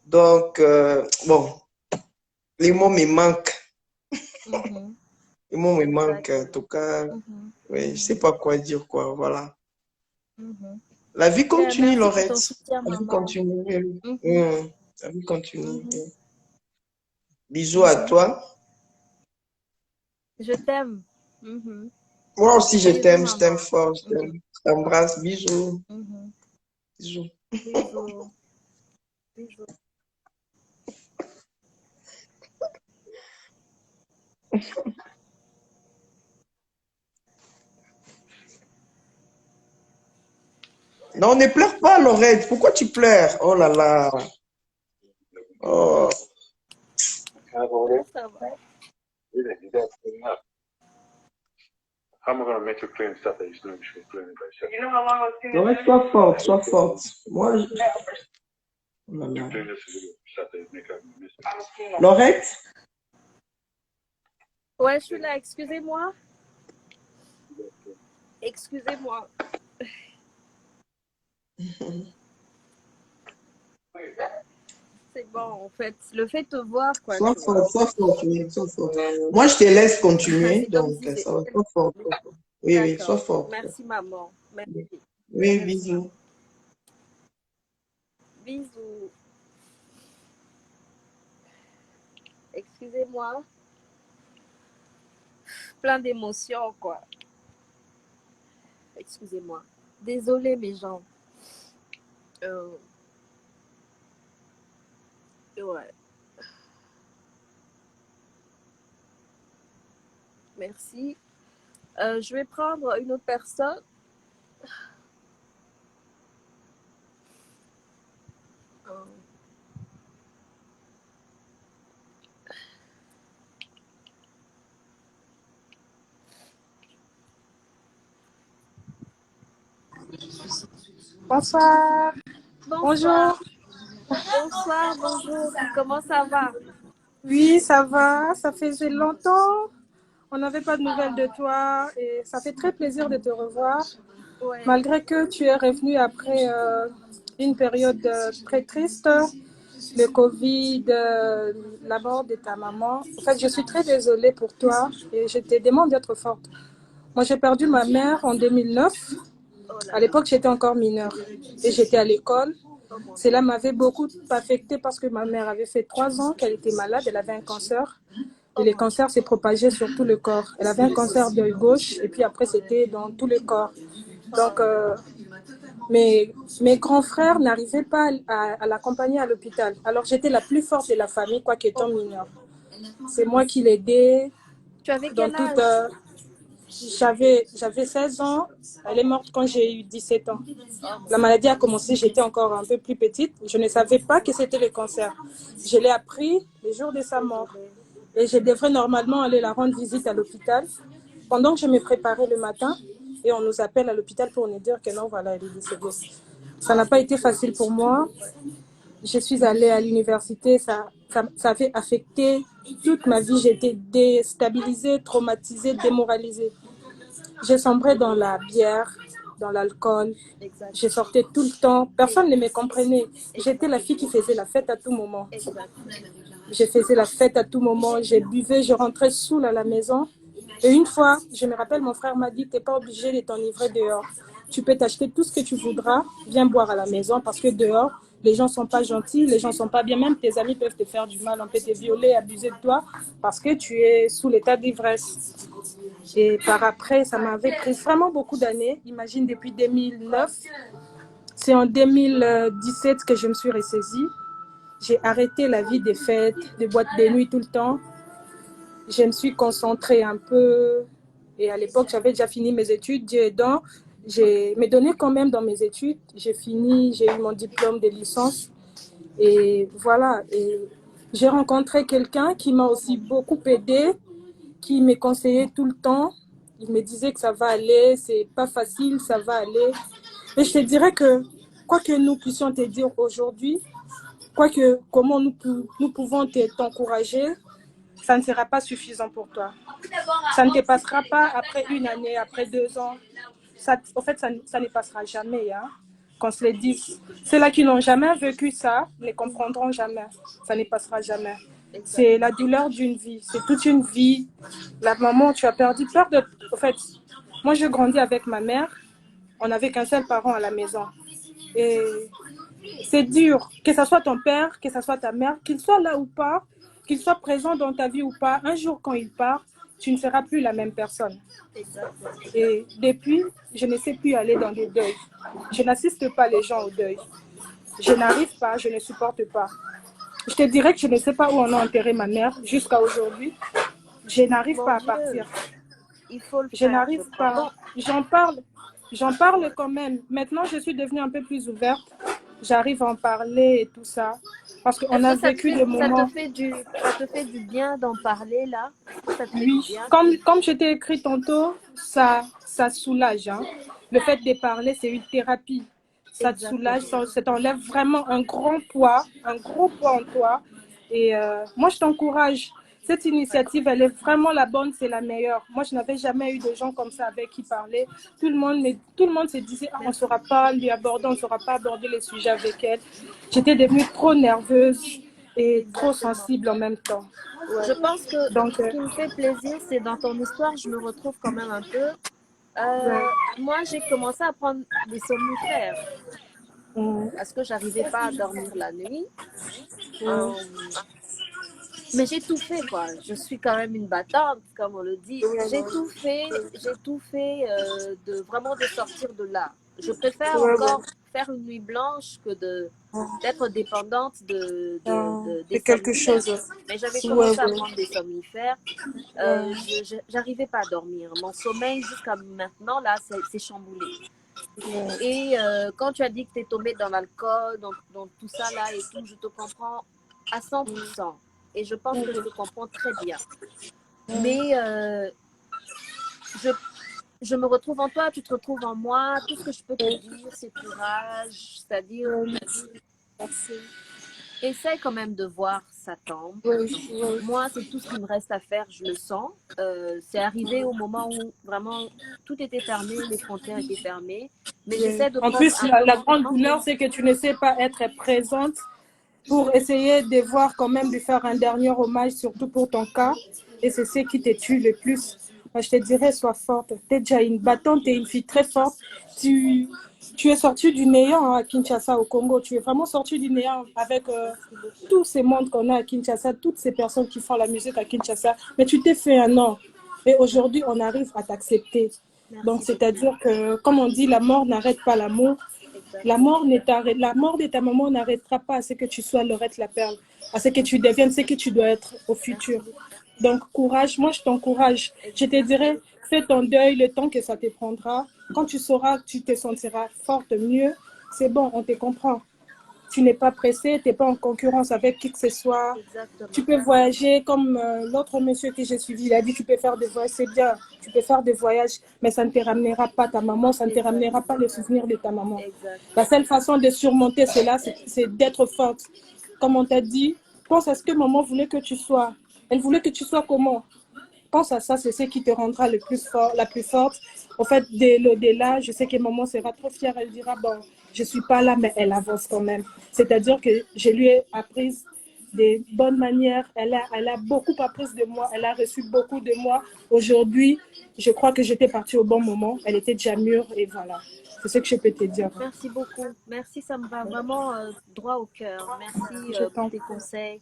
Donc, bon, les mots me manquent. Mhm. Les mots me manquent. En Exactement. tout cas, Mhm. oui, je Mhm. sais pas quoi dire, quoi. Voilà. Mhm. La vie continue, Merci pour ton Laurette. soutien, La vie maman. continue. Oui. Mhm. Mm. La vie continue. Mhm. Oui. Bisous à Mhm. toi. Je t'aime. Mhm. Moi aussi, Bisous, je t'aime maman. fort, je Mhm. t'aime. Je t'embrasse. Bisous. Mhm. Bisous. Bisous. Bisous. Non, ne pleure pas, Laurette. Pourquoi tu pleures? Oh là là. Oh. Ça va. Laurette, sois forte, sois forte. Moi, oh là là. Laurette? Ouais, je suis là. Excusez-moi. Excusez-moi. C'est bon, en fait. Le fait de te voir, quoi, tu vois. Sois forte, oui, sois forte. Moi, je te laisse continuer, C'est comme donc si ça va, c'était... sois forte. Sois forte. Oui, oui, sois D'accord. forte. Merci, maman. Merci. Oui, Merci. bisous. Bisous. Excusez-moi. Plein d'émotions, quoi. excusez-moi. Désolée, mes gens. Euh, ouais, merci. Je vais prendre une autre personne. Euh, Bonsoir. Bonsoir, Bonjour. bonsoir, bonjour. Comment ça va? Oui, ça va. Ça faisait longtemps. On n'avait pas de nouvelles de toi et ça fait très plaisir de te revoir. Ouais, Malgré que tu es revenu après une période très triste, le Covid, la mort de ta maman. En fait, je suis très désolée pour toi et je te demande d'être forte. Moi, j'ai perdu ma mère en 2009. oh là À là, l'époque, j'étais encore mineure et j'étais à l'école. oh mon Cela Dieu, m'avait beaucoup affectée parce que ma mère avait fait 3 ans qu'elle était malade, elle avait un cancer. Et oh le mon Dieu. cancer s'est propagé sur tout le corps. Elle avait un cancer d'œil gauche et puis après c'était dans tout le corps. Donc Oh, mes grands frères n'arrivaient pas à l'accompagner à l'hôpital. Alors j'étais la plus forte de la famille, quoi qu'étant mineure. C'est moi qui l'aidais tu avais dans quel toute... âge? j'avais 16 ans, elle est morte quand j'ai eu 17 ans. Oh mon La Dieu. maladie a commencé, j'étais encore un peu plus petite. Je ne savais pas que c'était le cancer. Je l'ai appris le jour de sa mort. Désolée. Et je devrais normalement aller la rendre visite à l'hôpital. Pendant que je me préparais le matin, et on nous appelle à l'hôpital pour nous dire que non, voilà, elle est décédée. Ça n'a pas été facile pour moi. Je suis allée à l'université, ça avait affecté toute ma vie. J'étais déstabilisée, traumatisée, démoralisée. J'ai sombré dans la bière, dans l'alcool. Exact, Je sortais tout le temps. Personne ne me exact, comprenait. J'étais la exact, fille qui faisait la fête à tout moment. exact. Je faisais la fête à tout moment. Je buvais, je rentrais saoule à la maison. Et une fois, je me rappelle, mon frère m'a dit, t'es pas obligé de t'enivrer dehors. Tu peux t'acheter tout ce que tu voudras. Viens boire à la maison parce que dehors, les gens sont pas gentils, les gens sont pas bien. Même tes amis peuvent te faire du mal, on peut te violer, abuser de toi parce que tu es sous l'état d'ivresse. Et par après, ça m'avait pris vraiment beaucoup d'années. Imagine, depuis 2009. C'est en 2017 que je me suis ressaisie. J'ai arrêté la vie des fêtes, des boîtes de nuit tout le temps. Je me suis concentrée un peu. Et à l'époque, j'avais déjà fini mes études. Dieu aidant, j'ai me donné quand même dans mes études. J'ai fini, j'ai eu mon diplôme de licence. Et voilà. Et j'ai rencontré quelqu'un qui m'a aussi beaucoup aidée, qui me conseillait tout le temps. Il me disait que ça va aller, c'est pas facile, ça va aller. Et je te dirais que, quoi que nous puissions te dire aujourd'hui, comment nous pouvons t'encourager, ça ne sera pas suffisant pour toi. Ça ne te passera pas après une année, après 2 ans. En fait, ça ne passera jamais. Hein, qu'on se le dise. Ceux-là qui n'ont jamais vécu ça ne comprendront jamais. Ça ne passera jamais. C'est la douleur d'une vie. C'est toute une vie. La maman, tu as perdu peur de... En fait, moi, je grandis avec ma mère. On n'avait qu'un seul parent à la maison. Et c'est dur, que ce soit ton père, que ce soit ta mère, qu'il soit là ou pas, qu'il soit présent dans ta vie ou pas, un jour quand il part, tu ne seras plus la même personne. Exactement. Et depuis, je ne sais plus aller dans des deuils. Je n'assiste pas les gens au deuil. Je n'arrive pas, je ne supporte pas. Je te dirais que je ne sais pas où on a enterré ma mère jusqu'à aujourd'hui. Je n'arrive Mon pas à Dieu, partir. il faut le Je faire, je n'arrive crois. pas. Bon, J'en parle quand même. Maintenant, je suis devenue un peu plus ouverte. J'arrive à en parler et tout ça. Parce qu'on est-ce a que vécu des moments. ça te fait du bien d'en parler là? Est-ce que ça te fait du Oui, bien? comme je t'ai écrit tantôt, ça soulage. Hein. Le fait de parler, c'est une thérapie. Ça te soulage, Exactement. ça t'enlève vraiment un gros poids en toi. Et moi, je t'encourage. Cette initiative, elle est vraiment la bonne, c'est la meilleure. Moi, je n'avais jamais eu de gens comme ça avec qui parler. Tout le monde se disait, ah, on ne saura pas lui aborder, on ne saura pas aborder les sujets avec elle. J'étais devenue trop nerveuse et trop Exactement. sensible en même temps. Ouais. Je pense que Donc, ce qui me fait plaisir, c'est dans ton histoire, je me retrouve quand même un peu. ouais. Moi, j'ai commencé à prendre des somnifères Mm. parce que j'arrivais pas à dormir la nuit. Mm. Euh, Mais j'ai tout fait, quoi. Je suis quand même une battante, comme on le dit. J'ai tout fait de vraiment de sortir de là. Je préfère encore faire une nuit blanche que d'être dépendante des C'est quelque somnifères. chose. Mais j'avais Ouais, commencé à ouais. prendre des somnifères. Ouais. J'arrivais pas à dormir. Mon sommeil, jusqu'à maintenant, là, c'est chamboulé. Ouais. Et quand tu as dit que tu es tombé dans l'alcool, dans tout ça là et tout, je te comprends à 100%. Et je pense que je te comprends très bien. Mais je me retrouve en toi, tu te retrouves en moi. Tout ce que je peux te dire, c'est courage. C'est-à-dire, Merci. essaye quand même de voir ça tombe. Moi, c'est tout ce qu'il me reste à faire, je le sens. C'est arrivé au moment où vraiment tout était fermé, les frontières étaient fermées. Mais j'essaie de En prendre plus, un la peu grande mon temps. douleur, c'est que tu ne sais pas être présente pour essayer de voir quand même, de faire un dernier hommage, surtout pour ton cas. Et c'est ce qui te tue le plus. Moi, je te dirais, sois forte. Tu es déjà une battante, tu es une fille très forte. Tu es sortie du néant à Kinshasa, au Congo. Tu es vraiment sortie du néant avec tous ces mondes qu'on a à Kinshasa, toutes ces personnes qui font la musique à Kinshasa. Mais tu t'es fait un nom. Et aujourd'hui, on arrive à t'accepter. Donc, c'est-à-dire que, comme on dit, la mort n'arrête pas l'amour. La mort de ta maman n'arrêtera pas à ce que tu sois Laurette la Perle, à ce que tu deviennes ce que tu dois être au futur. Donc, courage, moi je t'encourage. Je te dirais, fais ton deuil le temps que ça te prendra. Quand tu sauras que tu te sentiras forte mieux, c'est bon, on te comprend. Tu n'es pas pressé, tu n'es pas en concurrence avec qui que ce soit. Exactement. Tu peux voyager comme l'autre monsieur que j'ai suivi, il a dit tu peux faire des voyages, c'est bien, tu peux faire des voyages, mais ça ne te ramènera pas ta maman, ça ne te ramènera pas le souvenir de ta maman. Exact. La seule façon de surmonter cela, c'est d'être forte. Comme on t'a dit, pense à ce que maman voulait que tu sois. Elle voulait que tu sois comment? Pense à ça, c'est ce qui te rendra le plus fort, la plus forte. En fait, dès l'au-delà, je sais que maman sera trop fière. Elle dira, bon, je suis pas là, mais elle avance quand même. C'est-à-dire que je lui ai appris des bonnes manières. Elle a beaucoup appris de moi. Elle a reçu beaucoup de moi. Aujourd'hui, je crois que j'étais partie au bon moment. Elle était déjà mûre et voilà. C'est ce que je peux te dire. Merci beaucoup. Merci, ça me va vraiment droit au cœur. Merci pour tes conseils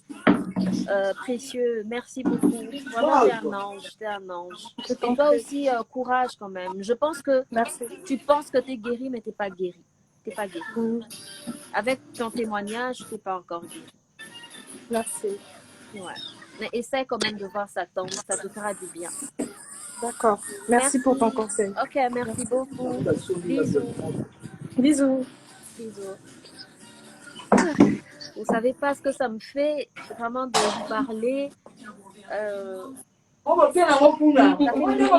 précieux. Merci beaucoup. Vraiment, t'es un ange. T'es un ange. Et toi aussi, courage quand même. Je pense que tu penses que t'es guéri, mais t'es pas guéri. T'es pas guéri. Avec ton témoignage, t'es pas encore guéri. Merci. Ouais. Mais essaie quand même de voir ça tombe. Ça te fera du bien. D'accord. Merci pour ton conseil. Ok, merci beaucoup. Bisous. Bisous. Bisous. Vous savez pas ce que ça me fait vraiment de vous parler. Ça fait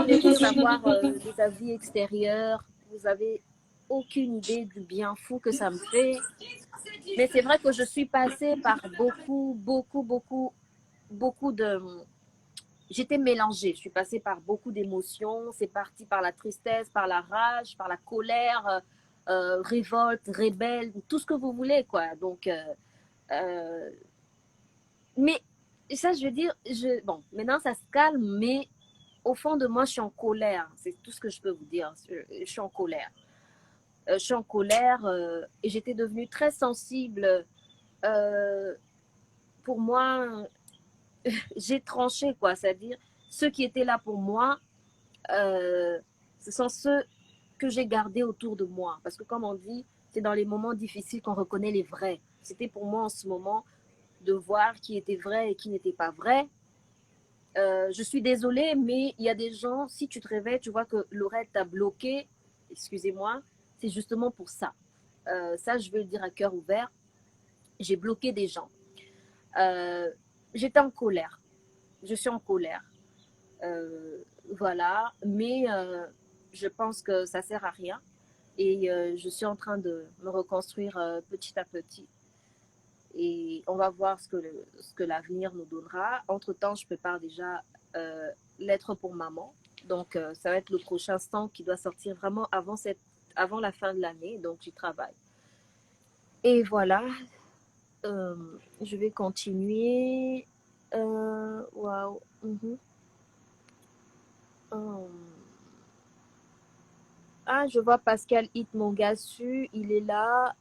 plaisir d'avoir des avis extérieurs. Vous avez aucune idée du bien fou que ça me fait. Mais c'est vrai que je suis passée par beaucoup de... J'étais mélangée. Je suis passée par beaucoup d'émotions. C'est parti par la tristesse, par la rage, par la colère, révolte, rébelle, tout ce que vous voulez, quoi. Donc, mais ça, je veux dire, bon, maintenant ça se calme, mais au fond de moi, je suis en colère. C'est tout ce que je peux vous dire. Je suis en colère. Je suis en colère et j'étais devenue très sensible. Pour moi, j'ai tranché, quoi. C'est-à-dire, ceux qui étaient là pour moi, ce sont ceux que j'ai gardés autour de moi. Parce que comme on dit, c'est dans les moments difficiles qu'on reconnaît les vrais. C'était pour moi en ce moment de voir qui était vrai et qui n'était pas vrai. Je suis désolée, mais il y a des gens, si tu te réveilles, tu vois que Laurette t'a bloqué, excusez-moi, c'est justement pour ça. Ça, je veux le dire à cœur ouvert. J'ai bloqué des gens. J'étais en colère. Je suis en colère. Voilà. Mais je pense que ça ne sert à rien. Et je suis en train de me reconstruire petit à petit. Et on va voir ce que l'avenir nous donnera. Entre-temps, je prépare déjà Lettre pour maman. Donc, ça va être le prochain instant qui doit sortir vraiment avant la fin de l'année. Donc, j'y travaille. Et voilà. Je vais continuer. Waouh. Ah, je vois Pascal Hit Mongassu. Il est là.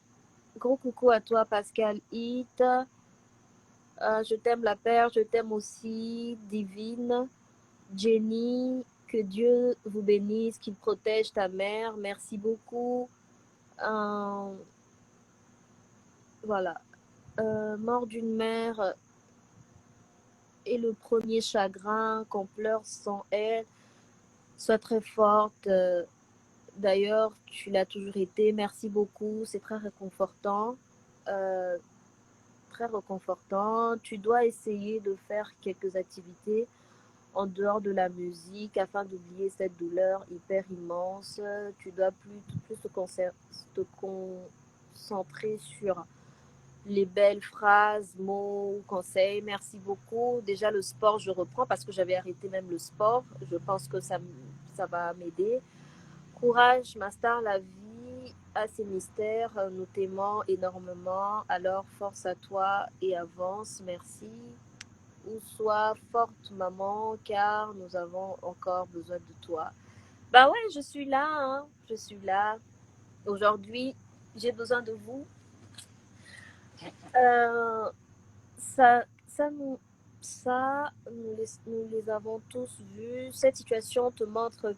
Gros coucou à toi, Pascal Hit. Je t'aime la Père, je t'aime aussi, Divine, Jenny, que Dieu vous bénisse, qu'il protège ta mère, merci beaucoup. Voilà. Mort d'une mère est le premier chagrin qu'on pleure sans elle. Sois très forte. D'ailleurs, tu l'as toujours été. Merci beaucoup. C'est très réconfortant. Très réconfortant. Tu dois essayer de faire quelques activités en dehors de la musique afin d'oublier cette douleur hyper immense. Tu dois plus te concentrer sur les belles phrases, mots, conseils. Merci beaucoup. Déjà, le sport, je reprends parce que j'avais arrêté même le sport. Je pense que ça va m'aider. Courage, ma star, la vie a ses mystères. Nous t'aimons énormément. Alors, force à toi et avance. Merci. Ou sois forte, maman, car nous avons encore besoin de toi. Bah ouais, je suis là. Hein. Je suis là. Aujourd'hui, j'ai besoin de vous. Nous les avons tous vus. Cette situation te montre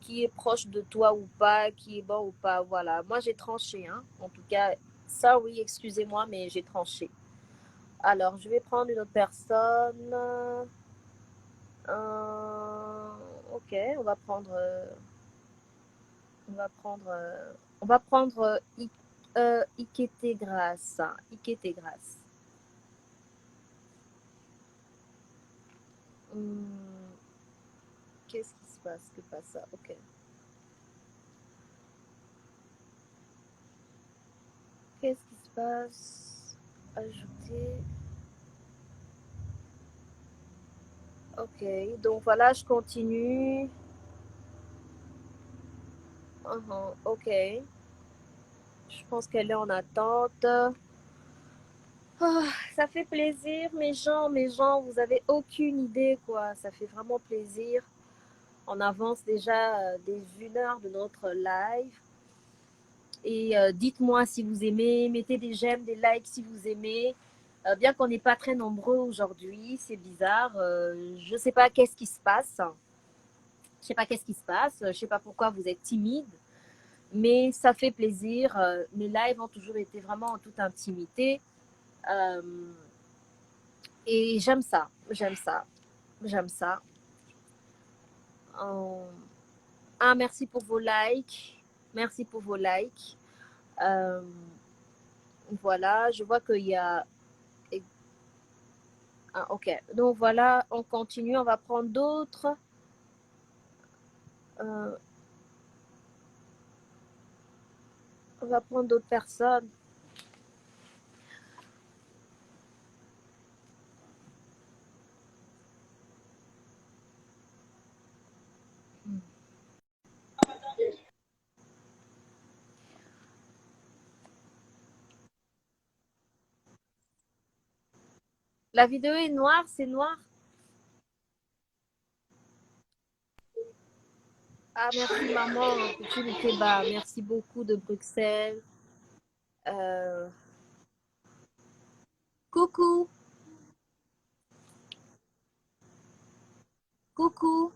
qui est proche de toi ou pas, qui est bon ou pas. Voilà, moi j'ai tranché. Hein. En tout cas, ça oui, excusez-moi, mais j'ai tranché. Alors, je vais prendre une autre personne. Ok, on va prendre... Ikete Grâce. Ikete Grâce. Qu'est-ce qui se passe? Que pas ça? Ok. Qu'est-ce qui se passe? Ajouter. Ok, donc voilà, je continue. Ok. Je pense qu'elle est en attente. Oh, ça fait plaisir, mes gens, vous avez aucune idée, quoi. Ça fait vraiment plaisir. On avance déjà des 1 heure de notre live. Et dites-moi si vous aimez, mettez des j'aime, des likes si vous aimez. Bien qu'on n'est pas très nombreux aujourd'hui, c'est bizarre. Je ne sais pas qu'est-ce qui se passe. Je ne sais pas pourquoi vous êtes timide. Mais ça fait plaisir. Mes lives ont toujours été vraiment en toute intimité. Et j'aime ça. Merci pour vos likes. Voilà, je vois qu'il y a... ok, donc voilà, on continue. On va prendre d'autres. On va prendre d'autres personnes. La vidéo est noire, c'est noir. Ah, merci maman, petit Lukeba. Merci beaucoup de Bruxelles. Coucou. Coucou.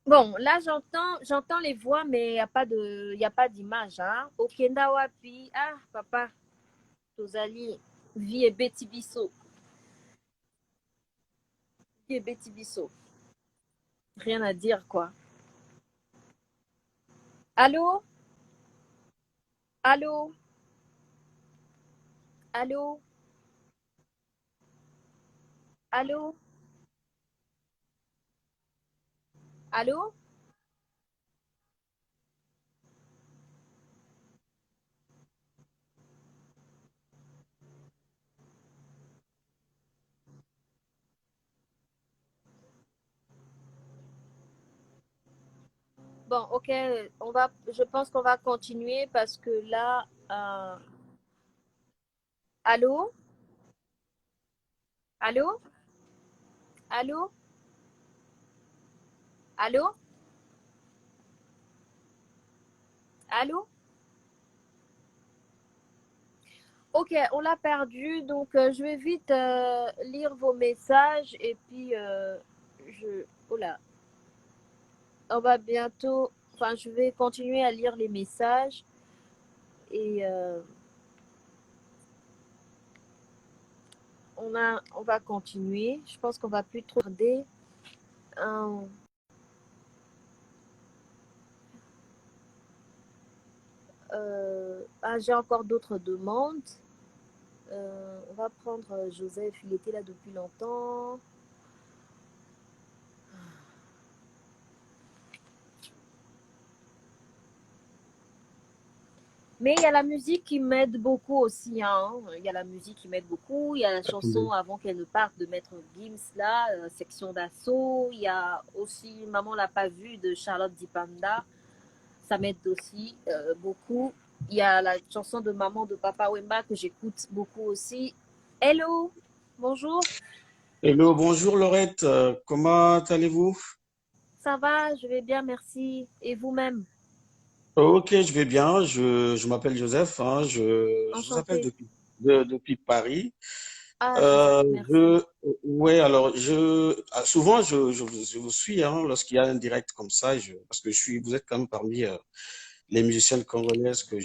Bon, là j'entends les voix, mais il y a pas d'image. Hein. Okenda wapi. Ah, papa. Tozali. Vie et Betty Bisso. Vie et Betty Bisso. Rien à dire, quoi. Allô? Allô? Allô? Allô? Allô? Bon, ok, je pense qu'on va continuer parce que là, allô? Allô? Allô? Allô? Allô? Ok, on l'a perdu, donc je vais vite lire vos messages et puis oh là, on va bientôt, enfin je vais continuer à lire les messages et on va continuer. Je pense qu'on va plus trop tarder. Euh, j'ai encore d'autres demandes. On va prendre Joseph, il était là depuis longtemps. Mais il y a la musique qui m'aide beaucoup aussi. Hein. Il y a la musique qui m'aide beaucoup. Il y a la chanson avant qu'elle ne parte de Maître Gims, là, Section d'assaut. Il y a aussi Maman l'a pas vu de Charlotte Dipanda. Ça m'aide aussi beaucoup. Il y a la chanson de Maman de Papa Wemba que j'écoute beaucoup aussi. Hello, bonjour. Hello, bonjour Laurette, comment allez-vous? Ça va, je vais bien, merci. Et vous-même? Ok, je vais bien, je m'appelle Joseph, hein, je vous appelle Enchanté. depuis Paris. Ah, Joseph, merci. Ouais, alors souvent je vous suis hein, lorsqu'il y a un direct comme ça, parce que vous êtes quand même parmi les musiciennes congolaises que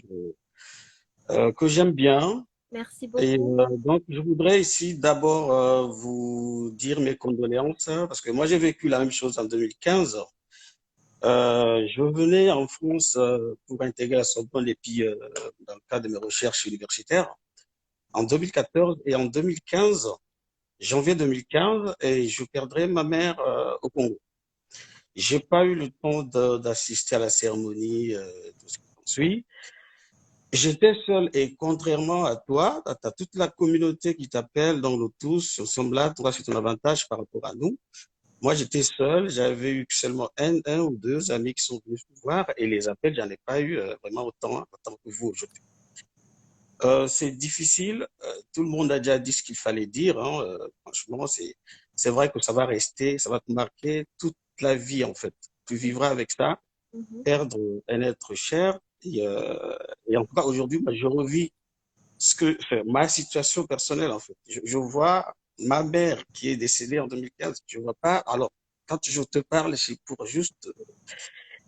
j'aime bien. Merci Et beaucoup. donc je voudrais ici d'abord vous dire mes condoléances, hein, parce que moi j'ai vécu la même chose en 2015. Je venais en France pour intégrer la Sorbonne et puis dans le cadre de mes recherches universitaires en 2014 et en 2015, janvier 2015, et je perdrai ma mère au Congo. J'ai pas eu le temps d'assister à la cérémonie, tout ce qui s'ensuit. J'étais seul et contrairement à toi, à toute la communauté qui t'appelle, donc nous tous, nous sommes là, toi c'est ton avantage par rapport à nous. Moi, j'étais seul, j'avais eu seulement un ou deux amis qui sont venus me voir et les appels, j'en ai pas eu vraiment autant que vous aujourd'hui. C'est difficile, tout le monde a déjà dit ce qu'il fallait dire, hein, franchement, c'est vrai que ça va rester, ça va te marquer toute la vie en fait. Tu vivras avec ça, Mhm. perdre un être cher et en tout cas aujourd'hui, moi, je revis enfin, ma situation personnelle en fait. Je vois ma mère qui est décédée en 2015. Je vois pas. Alors, quand je te parle, c'est pour juste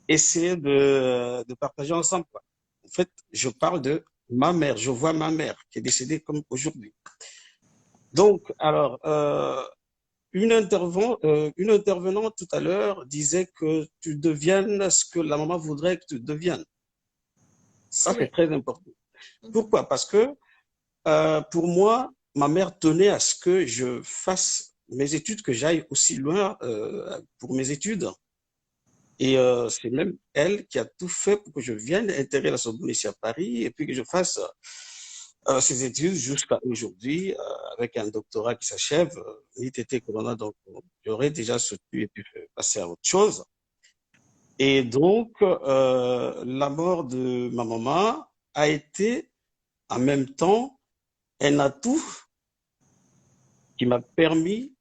essayer de partager ensemble, quoi. En fait, je parle de ma mère. Je vois ma mère qui est décédée comme aujourd'hui. Donc, alors, une intervenante tout à l'heure disait que tu deviennes ce que la maman voudrait que tu deviennes. Ça, c'est Oui. très important. Mhm. Pourquoi? Parce que pour moi, ma mère tenait à ce que je fasse mes études, que j'aille aussi loin pour mes études. Et c'est même elle qui a tout fait pour que je vienne intégrer la Sorbonne ici à Paris et puis que je fasse ces études jusqu'à aujourd'hui avec un doctorat qui s'achève, l'ITT Corona, donc j'aurais déjà soutenu et puis passer à autre chose. Et donc, la mort de ma maman a été en même temps un atout qui m'a permis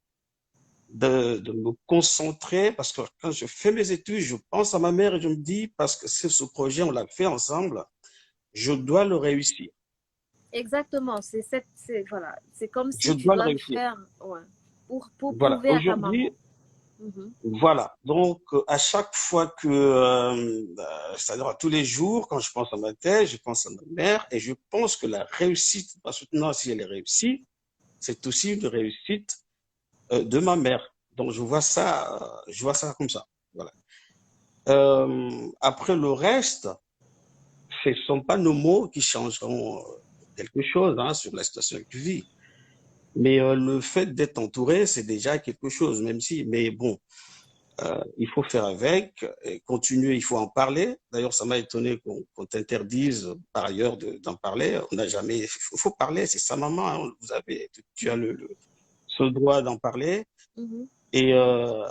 de me concentrer parce que quand je fais mes études, je pense à ma mère et je me dis, parce que c'est ce projet, on l'a fait ensemble, je dois le réussir. Exactement, voilà, c'est comme Je si tu dois le dois le réussir. faire, ouais, pour Voilà. prouver à ta Aujourd'hui, maman. Mhm. voilà. Donc, à chaque fois que, c'est-à-dire à tous les jours, quand je pense à ma tête, je pense à ma mère et je pense que la réussite, parce que maintenant, si elle est réussie, c'est aussi une réussite de ma mère. Donc, je vois ça comme ça. Voilà. Après le reste, ce ne sont pas nos mots qui changeront quelque chose hein, sur la situation que tu vis. Mais le fait d'être entouré, c'est déjà quelque chose, même si, mais bon, il faut faire avec, et continuer, il faut en parler. D'ailleurs, ça m'a étonné qu'on t'interdise par ailleurs d'en parler. On n'a jamais, il faut parler, c'est sa maman, hein, tu as ce droit d'en parler. Mhm. Et, euh,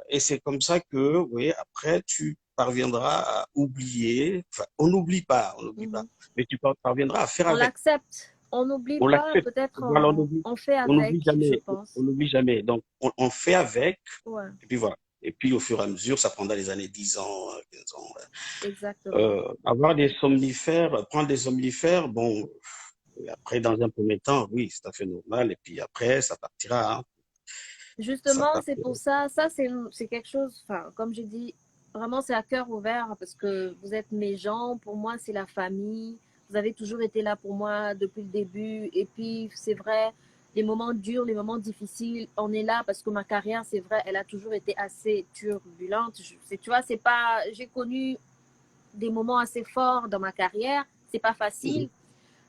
et c'est comme ça que, oui, après, tu parviendras à oublier. Enfin, on n'oublie pas, Mhm. mais tu parviendras à faire On avec. l'accepte, on n'oublie On pas, l'accepte. peut-être Voilà, on fait on avec, n'oublie je jamais. On pense. n'oublie jamais. Donc, on fait avec, Ouais, et puis voilà. Et puis, au fur et à mesure, ça prendra des années, 10 ans, 15 ans. exactement. Avoir des somnifères, prendre des somnifères, bon, Et après, dans un premier temps, oui, c'est tout à fait normal. Et puis après, ça partira. Hein. Ça Justement, c'est partira. pour ça, c'est quelque chose, enfin, comme j'ai dit, vraiment, c'est à cœur ouvert parce que vous êtes mes gens. Pour moi, c'est la famille. Vous avez toujours été là pour moi depuis le début. Et puis, c'est vrai, les moments durs, les moments difficiles, on est là parce que ma carrière, c'est vrai, elle a toujours été assez turbulente. Tu vois, c'est pas, j'ai connu des moments assez forts dans ma carrière. C'est pas facile.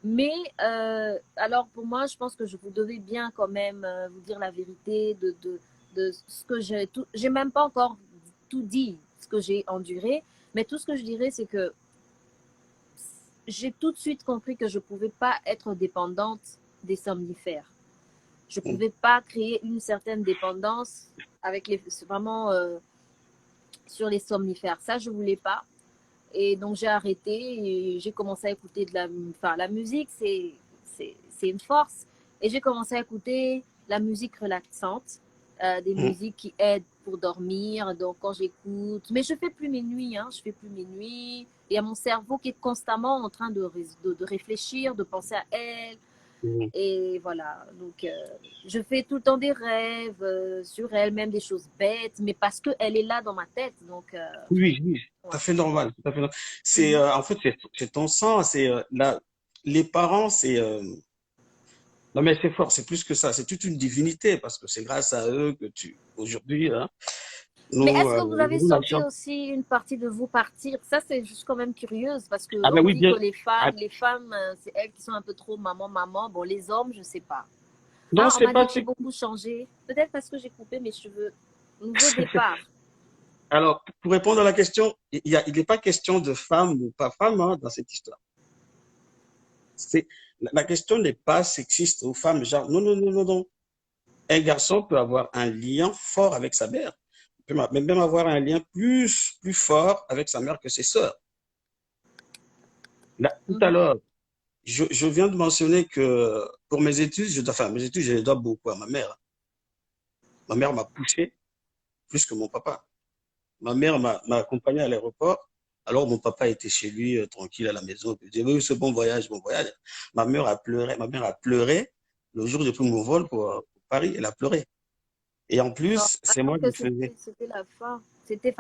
Mais alors pour moi, je pense que je vous devais bien quand même vous dire la vérité de ce que j'ai même pas encore tout dit, ce que j'ai enduré, mais tout ce que je dirais, c'est que j'ai tout de suite compris que je ne pouvais pas être dépendante des somnifères. Je ne pouvais pas créer une certaine dépendance avec vraiment sur les somnifères. Ça, je ne voulais pas. Et donc, j'ai arrêté et j'ai commencé à écouter la musique, c'est une force. Et j'ai commencé à écouter la musique relaxante, des musiques qui aident pour dormir. Donc, quand j'écoute, mais je fais plus mes nuits, hein, je fais plus mes nuits. Il y a mon cerveau qui est constamment en train de réfléchir, de penser à elle. Et voilà, donc je fais tout le temps des rêves sur elle, même des choses bêtes, mais parce qu'elle est là dans ma tête. Donc, Oui, oui, tout ouais. à fait normal. Tout à fait normal. C'est, en fait, c'est ton sang. Les parents, c'est. Non, mais c'est fort, c'est plus que ça. C'est toute une divinité parce que c'est grâce à eux que aujourd'hui, hein, Mais nous, est-ce que vous avez nous, la senti chance. aussi une partie de vous partir? Ça, c'est juste quand même curieuse parce Ah ben qu'on oui, dit que bien. Ah, les femmes, c'est elles qui sont un peu trop maman, maman. Bon, les hommes, je sais pas. non, Ah, on c'est m'a dit pas. que j'ai beaucoup changé. Peut-être parce que j'ai coupé mes cheveux. Nouveau départ. Alors, pour répondre à la question, il n'est pas question de femme ou pas femme hein, dans cette histoire. La question n'est pas sexiste aux femmes, genre, non, non, non, non, non. Un garçon peut avoir un lien fort avec sa mère. Il peut même avoir un lien plus fort avec sa mère que ses sœurs. Là, tout à l'heure, je viens de mentionner que pour mes études, mes études, je les dois beaucoup à ma mère. Ma mère m'a poussé plus que mon papa. Ma mère m'a accompagné à l'aéroport. Alors, mon papa était chez lui, tranquille à la maison. Il disait, oui, c'est bon voyage, bon voyage. Ma mère a pleuré le jour où j'ai pris mon vol pour Paris. Elle a pleuré. Et en Non, plus, c'est alors moi que qui faisais. c'était la fin. C'était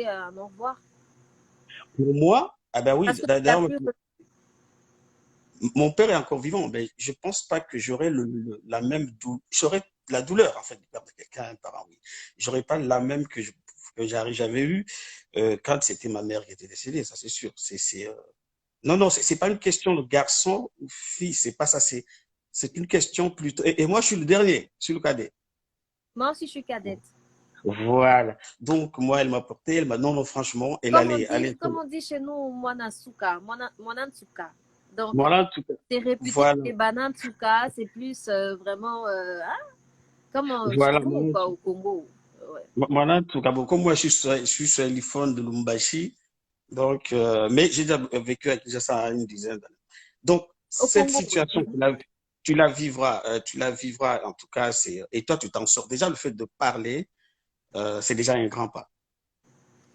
un au revoir. Pour moi, ah ben oui, Parce que tu n'as d'ailleurs, plus. mon père est encore vivant, mais je pense pas que j'aurais la même douleur. J'aurais la douleur, en fait, de perdre quelqu'un, un parent, oui. J'aurais pas la même que j'avais eu quand c'était ma mère qui était décédée, ça c'est sûr. Non, non, c'est pas une question de garçon ou fille, c'est pas ça, c'est une question plutôt. Et moi, je suis le dernier, je suis le cadet. Moi aussi, je suis cadette. Voilà. Donc, moi, elle m'a porté, non, non, franchement, elle allait. Comme on dit chez nous, Mwanasuka, Mwanansuka. Donc, Voilà, en tout cas. c'est réputé Voilà. que les Banansuka, c'est plus vraiment comme chez Voilà. nous, quoi, au Congo. Ouais. Voilà, en tout cas, bon, comme moi, je suis sur l'iPhone de Lumbashi. Donc, mais j'ai déjà vécu avec ça une dizaine d'années. Donc, Au cette Congo, oui. situation, tu la vivras, en tout cas, et toi, tu t'en sors. Déjà, le fait de parler, c'est déjà un grand pas.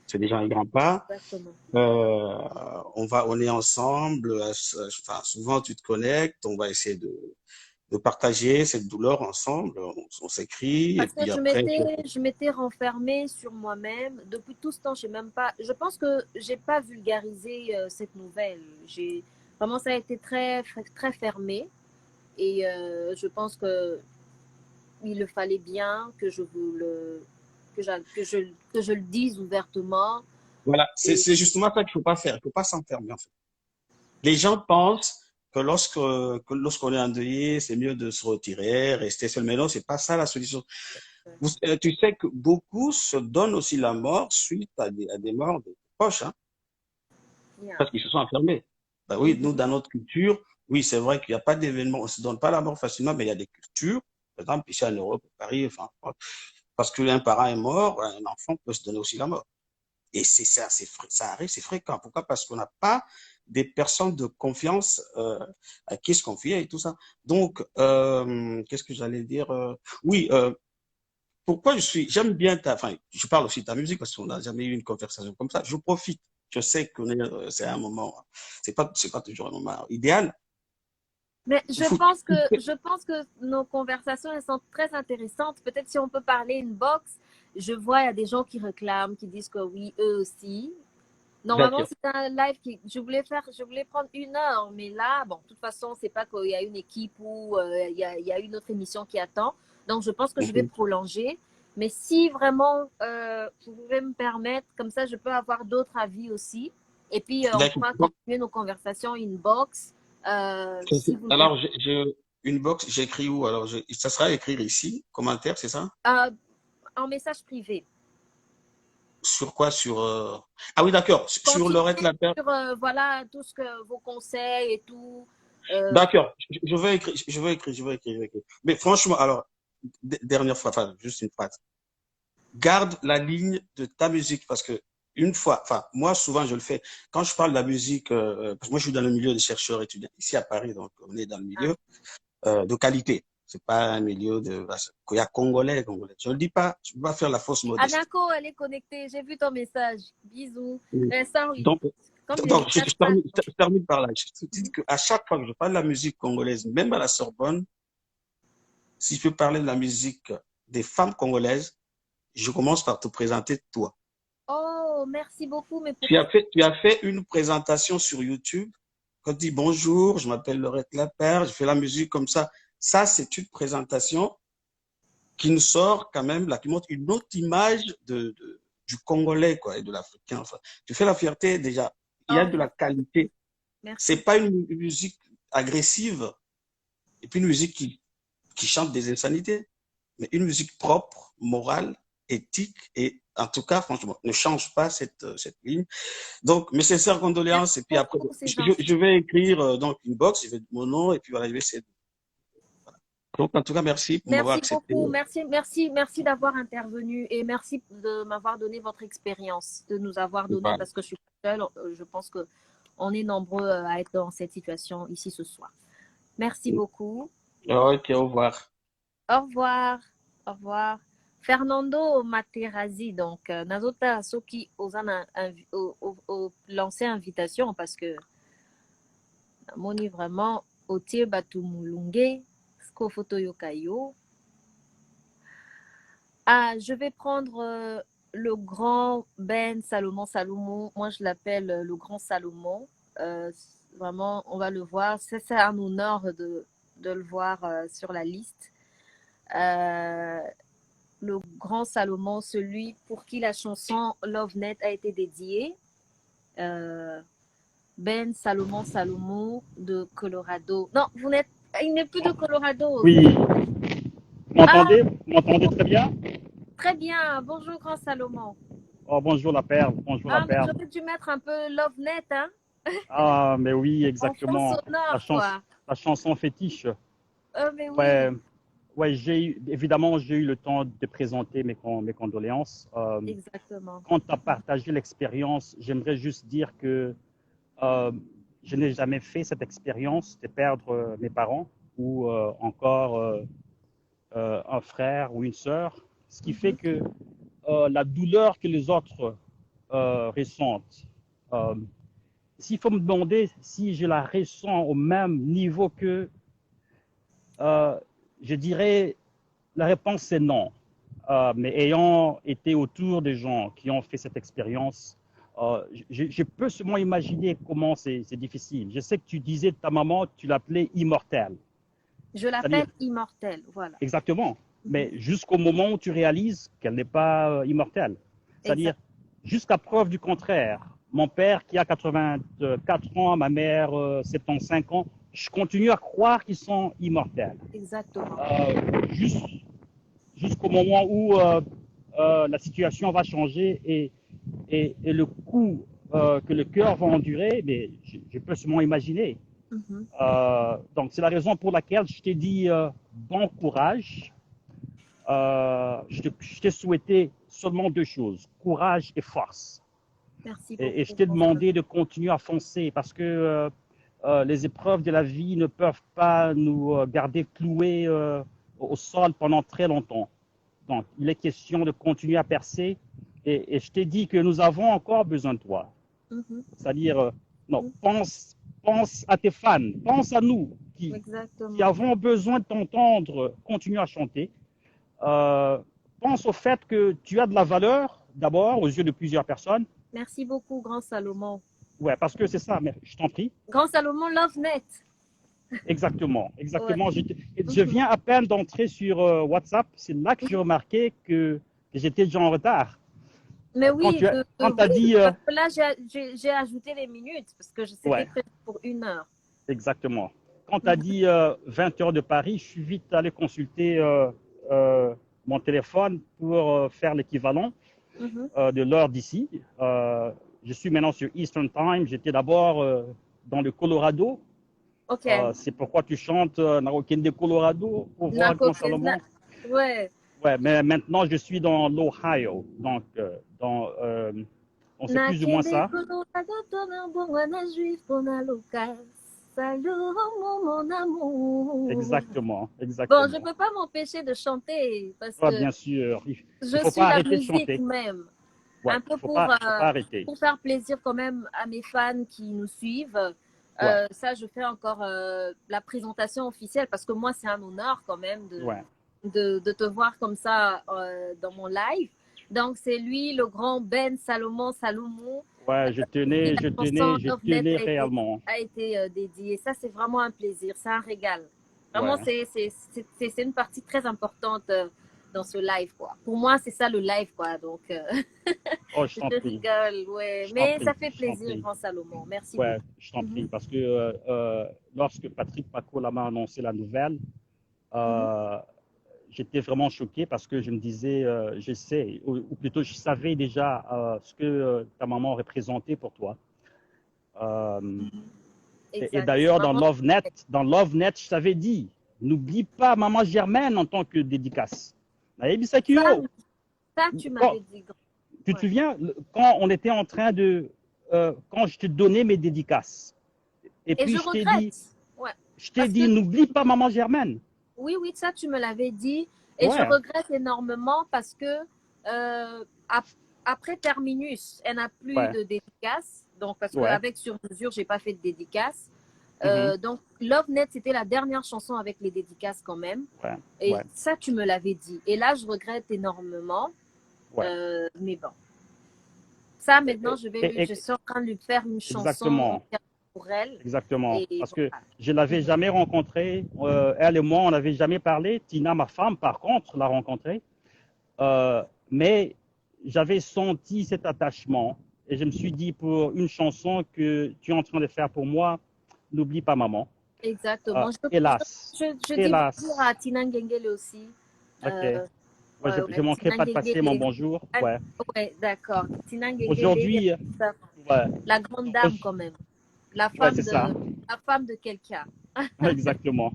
C'est déjà un grand pas. Exactement. On est ensemble, enfin, souvent, tu te connectes, on va essayer de partager cette douleur ensemble, on s'écrit, et Parce que puis après, je m'étais renfermée sur moi-même. Depuis tout ce temps, j'ai même pas. Je pense que j'ai pas vulgarisé cette nouvelle. Vraiment, ça a été très, très fermé. Et je pense que il le fallait bien que je vous le que je le dise ouvertement. voilà, Et c'est justement ça qu'il faut pas faire. Il faut pas s'enfermer, en fait. Les gens pensent que lorsqu'on est endeuillé, c'est mieux de se retirer, rester seul. Mais non, c'est pas ça la solution. Tu sais que beaucoup se donnent aussi la mort suite à des morts de proches, hein, yeah. parce qu'ils se sont enfermés. Ben oui, nous, dans notre culture, oui, c'est vrai qu'il n'y a pas d'événement, on se donne pas la mort facilement, mais il y a des cultures, par exemple, ici en Europe, à Paris, enfin, parce qu'un parent est mort, un enfant peut se donner aussi la mort. Et c'est ça, ça arrive, c'est fréquent. Pourquoi? Parce qu'on n'a pas des personnes de confiance à qui se confier et tout ça. Donc, qu'est-ce que j'allais dire? Oui, pourquoi j'aime bien enfin, je parle aussi de ta musique parce qu'on n'a jamais eu une conversation comme ça. Je profite. Je sais que c'est un moment, c'est pas toujours un moment idéal, Mais Il faut, je pense que nos conversations, elles sont très intéressantes. Peut-être si on peut parler inbox, je vois, il y a des gens qui réclament, qui disent que oui, eux aussi. Normalement, d'accord. c'est un live je voulais prendre 1 heure, mais là, bon, de toute façon, c'est pas qu'il y a une équipe ou il y a une autre émission qui attend. Donc, je pense que je vais Mhm. prolonger. Mais si vraiment vous pouvez me permettre, comme ça, je peux avoir d'autres avis aussi. Et puis, on D'accord. pourra continuer nos conversations inbox. Si vous le Alors, permettez. j'ai une box, j'écris où? Alors, ça sera écrire ici, commentaire, c'est ça? Euh, en message privé. Sur quoi? Ah oui, d'accord. Sur Continuez Laurette Lapère. sur voilà, tout ce que vos conseils et tout. Euh, D'accord. Je vais écrire, je vais écrire. Mais franchement, alors, dernière fois, enfin, juste une phrase. Garde la ligne de ta musique parce que une fois, enfin, moi, souvent, je le fais. Quand je parle de la musique, parce que moi, je suis dans le milieu des chercheurs étudiants ici à Paris, donc on est dans le milieu de qualité. C'est pas un milieu de, il y a Congolais, Congolais. Je ne le dis pas, je ne peux pas faire la fausse modestie. Anako, elle est connectée. J'ai vu ton message. Bisous. Oui. Ça, oui. Donc, Comme j'ai dit, donc, 4 fans. je termine par là. Je te dis qu'à chaque fois que je parle de la musique congolaise, même à la Sorbonne, si je peux parler de la musique des femmes congolaises, je commence par te présenter toi. Oh, merci beaucoup. Mais pour... Tu as fait une présentation sur YouTube. Quand tu dis bonjour, je m'appelle Laurette Lapère, je fais la musique comme ça. Ça, c'est une présentation qui nous sort quand même, là, qui montre une autre image du Congolais, quoi, et de l'Africain. Enfin, tu fais la fierté déjà. Il y a Oh, de la qualité. C'est merci. pas une musique agressive et puis une musique qui chante des insanités, mais une musique propre, morale, éthique et en tout cas, franchement, ne change pas cette ligne. Donc, mes sincères condoléances et Merci puis après, beaucoup. C'est gentil. je vais écrire donc une box, je vais mon nom et puis voilà, je vais essayer. Voilà. Donc, en tout cas, merci pour m'avoir Merci accepté. beaucoup. Merci d'avoir intervenu et merci de m'avoir donné votre expérience, de nous avoir donné, Voilà. parce que je suis pas seule. Je pense que on est nombreux à être dans cette situation ici ce soir. Merci beaucoup. Ok, au revoir. Au revoir. Au revoir. Fernando Materazzi, donc, nazota soki ozana lancer invitation parce que namoni vraiment otie batu mulunge sko photo yokayo. Ah, je vais prendre le grand Ben Salomon. Moi, je l'appelle le grand Salomon. Vraiment, on va le voir. C'est un honneur de le voir sur la liste. Le grand Salomon, celui pour qui la chanson Love Net a été dédiée. Ben Salomon de Colorado. Non, il n'est plus de Colorado. Oui, Ah, vous m'entendez très bien? très bien. Bonjour, grand Salomon. Oh, bonjour la perle, bonjour la Ah, mais perle. j'aurais dû mettre un peu Love Net, hein? Ah, mais oui, En fond exactement. sonore, quoi. La chanson fétiche. Mais oui. Ouais, ouais, évidemment, j'ai eu le temps de présenter mes condoléances. Exactement. Quand tu as partagé l'expérience, j'aimerais juste dire que je n'ai jamais fait cette expérience de perdre mes parents ou encore un frère ou une sœur, ce qui fait que la douleur que les autres ressentent, s'il faut me demander si je la ressens au même niveau qu'eux, je dirais la réponse c'est non. Mais ayant été autour des gens qui ont fait cette expérience, je peux seulement imaginer comment c'est difficile. Je sais que tu disais de ta maman, tu l'appelais immortelle. Je l'appelle immortelle, voilà. Exactement. Mais jusqu'au moment où tu réalises qu'elle n'est pas immortelle. C'est-à-dire, jusqu'à preuve du contraire. Mon père qui a 84 ans, ma mère 75 ans, je continue à croire qu'ils sont immortels. Exactement. Jusqu'au moment où la situation va changer et le coup que le cœur va endurer, mais je peux seulement imaginer. Donc, c'est la raison pour laquelle je t'ai dit bon courage. Je t'ai souhaité seulement deux choses, courage et force. Merci beaucoup. Et je t'ai demandé de continuer à foncer parce que les épreuves de la vie ne peuvent pas nous garder cloués au sol pendant très longtemps. Donc, il est question de continuer à percer. Et je t'ai dit que nous avons encore besoin de toi. C'est-à-dire, Non, pense à tes fans, pense à nous qui Exactement. avons besoin de t'entendre continuer à chanter. Pense au fait que tu as de la valeur, d'abord, aux yeux de plusieurs personnes. Merci beaucoup, Grand Salomon. Ouais, parce que c'est ça, mais je t'en prie. Grand Salomon LoveNet. Exactement, exactement. Ouais. Je viens à peine d'entrer sur WhatsApp. C'est là que j'ai remarqué que j'étais déjà en retard. Mais oui, quand tu as dit. parce que là, j'ai ajouté les minutes parce que c'était Ouais. prévu pour 1 heure. Exactement. Quand tu as dit 20 heures de Paris, je suis vite allé consulter mon téléphone pour faire l'équivalent de l'heure d'ici. Je suis maintenant sur Eastern Time. J'étais d'abord dans le Colorado. Ok. C'est pourquoi tu chantes Narokin de Colorado pour voir Grand Salomon. Ouais. Ouais, mais maintenant je suis dans l'Ohio, donc on sait plus ou moins ça. Exactement, exactement. Bon, je ne peux pas m'empêcher de chanter parce Ouais, que bien sûr. je faut suis pas la arrêter de musique chanter. même. Ouais, Un peu faut pas arrêter. pour faire plaisir quand même à mes fans qui nous suivent. Ouais. Ça, je fais encore la présentation officielle parce que moi, c'est un honneur quand même de te voir comme ça dans mon live. Donc, c'est lui, le grand Ben Salomon Salomon. Ouais, je tenais réellement. A été dédié. Ça, c'est vraiment un plaisir. C'est un régal. Vraiment, Ouais. c'est une partie très importante dans ce live, quoi. Pour moi, c'est ça le live, quoi. Donc, Oh, je t'en je prie. rigole, ouais. Je Mais t'en ça prie, fait je t'en plaisir, prie. Grand Salomon. Merci Ouais, beaucoup. je t'en prie, parce que lorsque Patrick Pacola m'a annoncé la nouvelle, j'étais vraiment choqué parce que je me disais, je sais, ou plutôt je savais déjà ce que ta maman représentait pour toi. Et d'ailleurs, dans LoveNet, je t'avais dit, n'oublie pas Maman Germaine en tant que dédicace. Ça, tu m'avais dit. Tu te souviens, quand on était en train de... quand je te donnais mes dédicaces, et puis je regrette. Je t'ai dit, n'oublie pas Maman Germaine. Oui, ça, tu me l'avais dit. Et je regrette énormément parce que après Terminus, elle n'a plus de dédicace. Donc, parce qu'avec Sur Mesure, je n'ai pas fait de dédicace. Donc, LoveNet, c'était la dernière chanson avec les dédicaces quand même. Et ça, tu me l'avais dit. Et là, je regrette énormément. Mais bon. Ça, maintenant, je suis en train de lui faire une chanson pour elle. Exactement. Parce que je ne l'avais jamais rencontrée. Elle et moi, on n'avait jamais parlé. Tina, ma femme, par contre, l'a rencontrée. Mais j'avais senti cet attachement. Et je me suis dit, pour une chanson que tu es en train de faire pour moi, n'oublie pas maman. Exactement. Hélas. Je dis bonjour à Tina Ngengele aussi. Ok. Je ne manquerai pas de passer mon bonjour. Ouais, d'accord. Tina Ngengele, aujourd'hui, la grande dame quand même. La femme de quelqu'un. Exactement.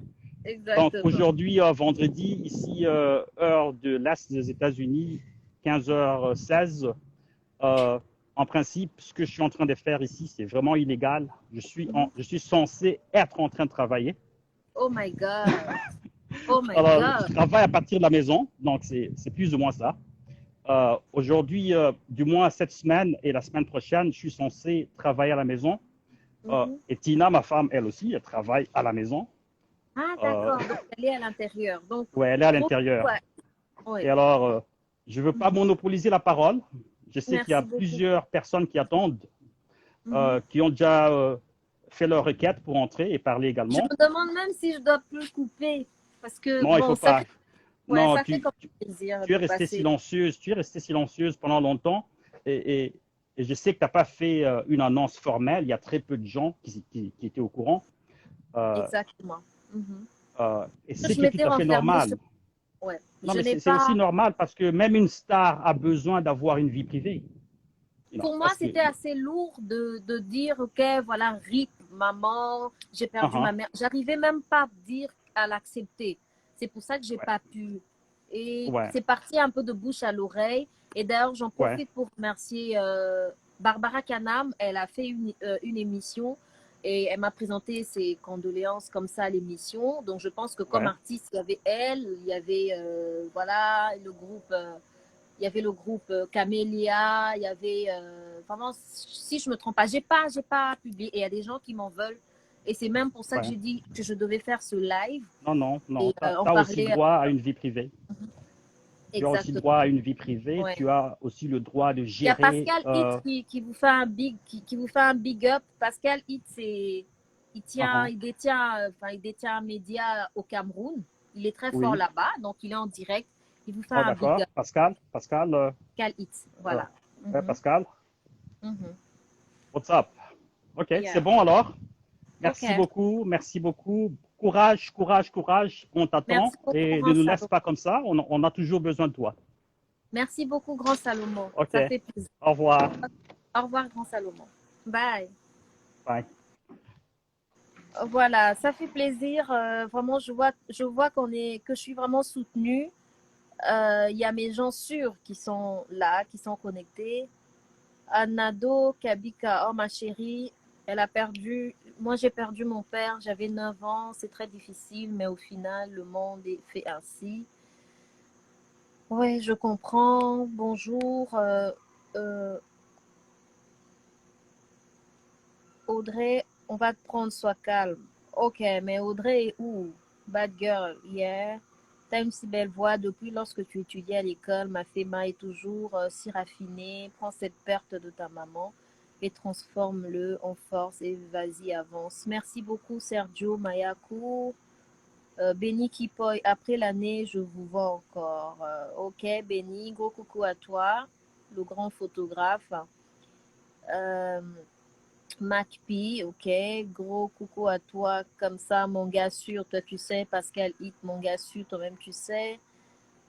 Donc aujourd'hui, vendredi, ici, heure de l'Est des États-Unis, 15h16. En principe, ce que je suis en train de faire ici, c'est vraiment illégal. Je suis censé être en train de travailler. Oh my God. Oh my Alors, God. je travaille à partir de la maison, donc c'est plus ou moins ça. Aujourd'hui, du moins cette semaine et la semaine prochaine, je suis censé travailler à la maison. Et Tina, ma femme, elle aussi, elle travaille à la maison. Ah, d'accord. Donc, elle est à l'intérieur. Oui, elle est à l'intérieur. Et alors, je ne veux pas monopoliser la parole. Je sais qu'il y a plusieurs personnes qui attendent, qui ont déjà fait leur requête pour entrer et parler également. Je me demande même si je dois plus couper. Parce que, non, il ne faut pas. Ça fait comme plaisir. Tu es restée silencieuse. Tu es restée silencieuse pendant longtemps. Et je sais que tu n'as pas fait une annonce formelle. Il y a très peu de gens qui étaient au courant. Exactement. Et c'est tout à fait normal. Ouais. Non, mais c'est aussi normal parce que même une star a besoin d'avoir une vie privée. Pour moi, c'était assez lourd de dire, OK, voilà, RIP, maman, j'ai perdu ma mère. J'arrivais même pas à dire, à l'accepter. C'est pour ça que j'ai pas pu. Et c'est parti un peu de bouche à l'oreille. Et d'ailleurs, j'en profite pour remercier Barbara Canam. Elle a fait une émission et elle m'a présenté ses condoléances comme ça à l'émission. Donc, je pense que comme artiste, il y avait elle, il y avait voilà, le groupe il y avait le groupe Camélia, il y avait vraiment, si je me trompe pas, j'ai pas publié. Et il y a des gens qui m'en veulent. Et c'est même pour ça que Ouais. j'ai dit que je devais faire ce live Non. et Tu as, en aussi parler. droit à une vie privée. Tu as aussi Exactement. droit à une vie privée. Ouais. Tu as aussi le droit de Il y a gérer. Pascal Hit qui vous fait un qui vous fait un big up. Pascal Hit, il détient un média au Cameroun. Il est très fort Oui. là-bas, donc il est en direct. Il vous fait Oh, un big d'accord. up. Pascal, Pascal Hit, voilà. ouais, Pascal, Mhm. what's up? Ok, Yeah. c'est bon alors. Merci Ok. beaucoup, merci beaucoup. Courage, courage, courage. On t'attend Merci beaucoup, et grand ne nous laisse Salomon. pas comme ça. On a toujours besoin de toi. Merci beaucoup, grand Salomon. Ok. Ça fait plaisir. Au revoir. Au revoir, grand Salomon. Bye. Bye. Voilà, ça fait plaisir. Vraiment, je vois que je suis vraiment soutenue. Il y a mes gens sûrs qui sont là, qui sont connectés. Anado Kabika, oh ma chérie, elle a perdu. Moi, j'ai perdu mon père, j'avais 9 ans. C'est très difficile, mais au final, le monde est fait ainsi. Oui, je comprends. Bonjour. Audrey, on va te prendre, sois calme. Ok, mais Audrey est où? Bad girl, yeah. T'as une si belle voix. Depuis lorsque tu étudiais à l'école, ma Fema est toujours si raffinée. Prends cette perte de ta maman et transforme-le en force et vas-y, avance. Merci beaucoup, Sergio Mayaku. Benny Kipoy, après l'année, je vous vois encore. Ok, Benny, gros coucou à toi, le grand photographe. MacP, ok, gros coucou à toi, comme ça, mon gars sûr, toi tu sais, Pascal Hit, mon gars sûr, toi-même tu sais.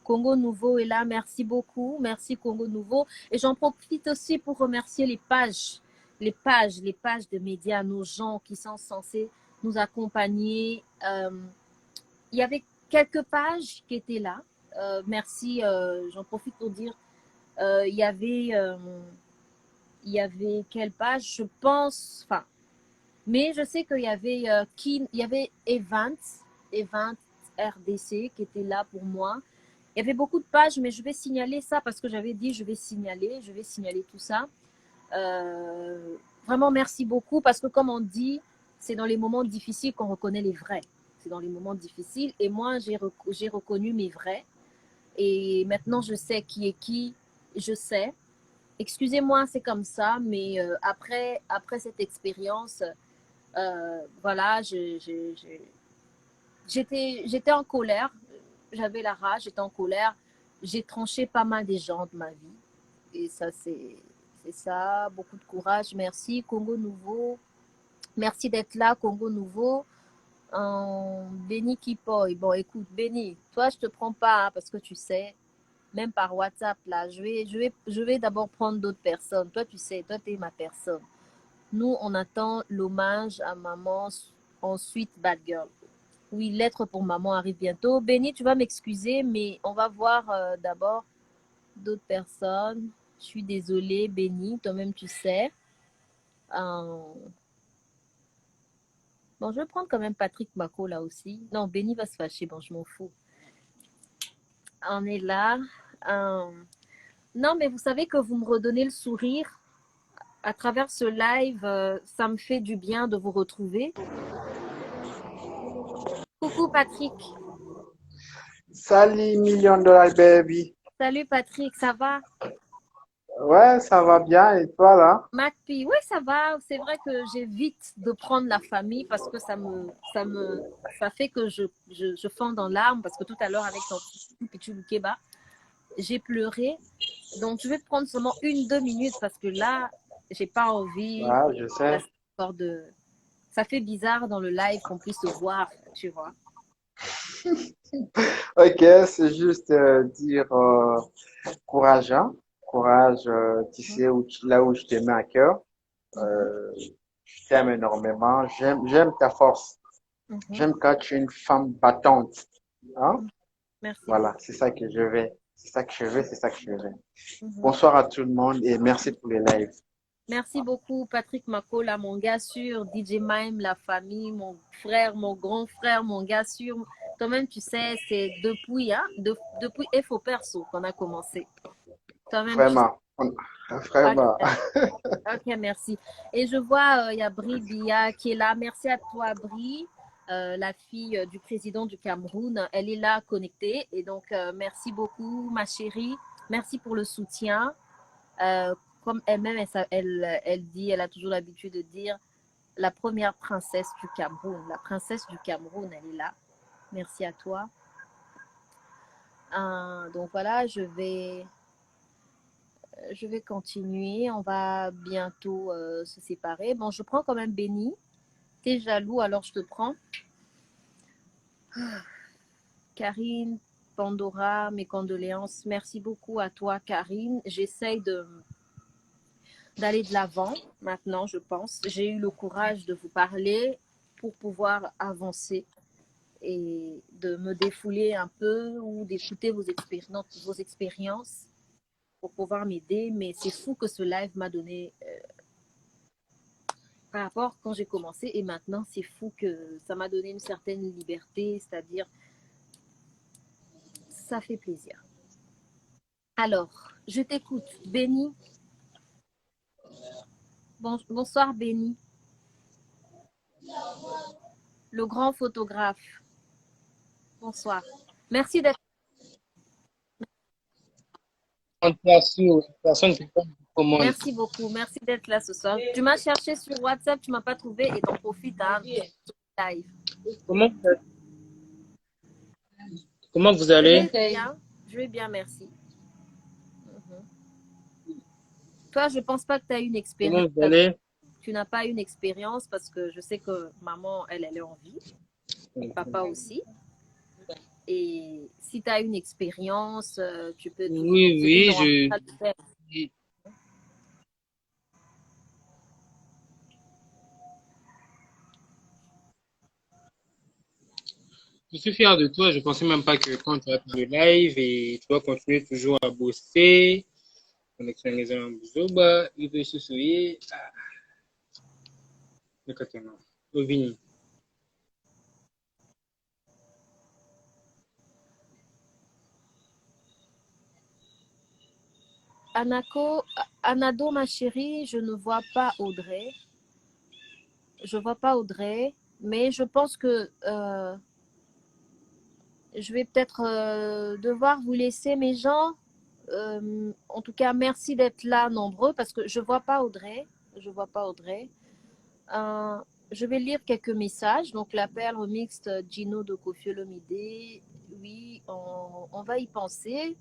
Congo Nouveau est là, merci beaucoup, merci Congo Nouveau. Et j'en profite aussi pour remercier les pages de médias, nos gens qui sont censés nous accompagner. Il y avait quelques pages qui étaient là. Merci, j'en profite pour dire, il y avait quelle page, je pense, enfin, mais je sais qu'il y avait il y avait Event RDC qui était là pour moi. Il y avait beaucoup de pages, mais je vais signaler ça parce que j'avais dit je vais signaler tout ça. Vraiment, merci beaucoup parce que comme on dit, c'est dans les moments difficiles qu'on reconnaît les vrais. C'est dans les moments difficiles et moi, j'ai reconnu mes vrais et maintenant, je sais qui est qui, je sais. Excusez-moi, c'est comme ça, mais après cette expérience, voilà, j'étais en colère, j'avais la rage, j'étais en colère, j'ai tranché pas mal des gens de ma vie. Et ça, c'est ça, beaucoup de courage, merci. Congo Nouveau, merci d'être là, Congo Nouveau. Béni Kipoy, bon écoute, Béni, toi je te prends pas hein, parce que tu sais, même par WhatsApp, là, je vais d'abord prendre d'autres personnes. Toi, tu sais, toi, tu es ma personne. Nous, on attend l'hommage à maman, ensuite Bad Girl. Oui, lettre pour maman arrive bientôt. Béni, tu vas m'excuser, mais on va voir d'abord d'autres personnes. Je suis désolée, Béni, toi-même, tu sais. Bon, je vais prendre quand même Patrick Mako là aussi. Non, Béni va se fâcher, bon, je m'en fous. On est là. Non, mais vous savez que vous me redonnez le sourire. À travers ce live, ça me fait du bien de vous retrouver. Coucou Patrick. Salut million dollar baby. Salut Patrick, ça va? Ouais, ça va bien et toi là? MacP, oui ça va. C'est vrai que j'évite de prendre la famille parce que ça fait que je fonds en larmes parce que tout à l'heure avec ton petit Lukeba, j'ai pleuré. Donc je vais prendre seulement 1-2 minutes parce que là, j'ai pas envie. Ouais, je sais. Ça fait bizarre dans le live qu'on puisse se voir, tu vois. Ok, c'est juste dire courage, hein? Courage, tu sais là où je te mets à cœur. Je t'aime énormément. J'aime ta force. J'aime quand tu es une femme battante. Hein? Merci. Voilà, c'est ça que je veux. C'est ça que je veux, c'est ça que je veux. Bonsoir à tout le monde et merci pour les lives. Merci beaucoup, Patrick Makola, mon gars sûr, DJ Mime, la famille, mon frère, mon grand frère, mon gars sûr. Toi-même, tu sais, c'est depuis F au perso qu'on a commencé. Toi-même, tu sais. Vraiment. Ok, Vraiment. ok, merci. Et je vois, il y a Bri Bia qui est là. Merci à toi, Bri, la fille du président du Cameroun. Elle est là, connectée. Et donc, merci beaucoup, ma chérie. Merci pour le soutien. Comme elle-même, elle dit, elle a toujours l'habitude de dire, la première princesse du Cameroun. La princesse du Cameroun, elle est là. Merci à toi. Donc voilà, je vais continuer. On va bientôt se séparer. Bon, je prends quand même Béni. T'es jaloux, alors je te prends. Karine, Pandora, mes condoléances. Merci beaucoup à toi, Karine. J'essaye d'aller de l'avant maintenant, je pense. J'ai eu le courage de vous parler pour pouvoir avancer et de me défouler un peu ou d'écouter vos expériences pour pouvoir m'aider. Mais c'est fou que ce live m'a donné par rapport quand j'ai commencé et maintenant, c'est fou que ça m'a donné une certaine liberté, c'est-à-dire ça fait plaisir. Alors, je t'écoute. Béni. Bonsoir, Béni. Le grand photographe. Bonsoir. Merci d'être Merci beaucoup. Merci d'être là ce soir. Tu m'as cherché sur WhatsApp, tu ne m'as pas trouvé et t'en profites hein, live. Comment vous allez? Je vais bien, merci. Toi, je ne pense pas que tu as une expérience. Comment vous allez? Tu n'as pas une expérience parce que je sais que maman, elle est en vie. Et papa aussi. Et si tu as une expérience, tu peux... Oui, je suis fier de toi. Je pensais même pas que quand tu as fait le live et tu dois continuer toujours à bosser, connexion en Buzoba, il veut se souiller. Au Vini. Anado, ma chérie, je ne vois pas Audrey. Je ne vois pas Audrey, mais je pense que je vais peut-être devoir vous laisser, mes gens. En tout cas, merci d'être là nombreux parce que je ne vois pas Audrey. Je vois pas Audrey. Je vais lire quelques messages. Donc, l'appel remixte Gino de Koffi Olomide. Oui, on va y penser.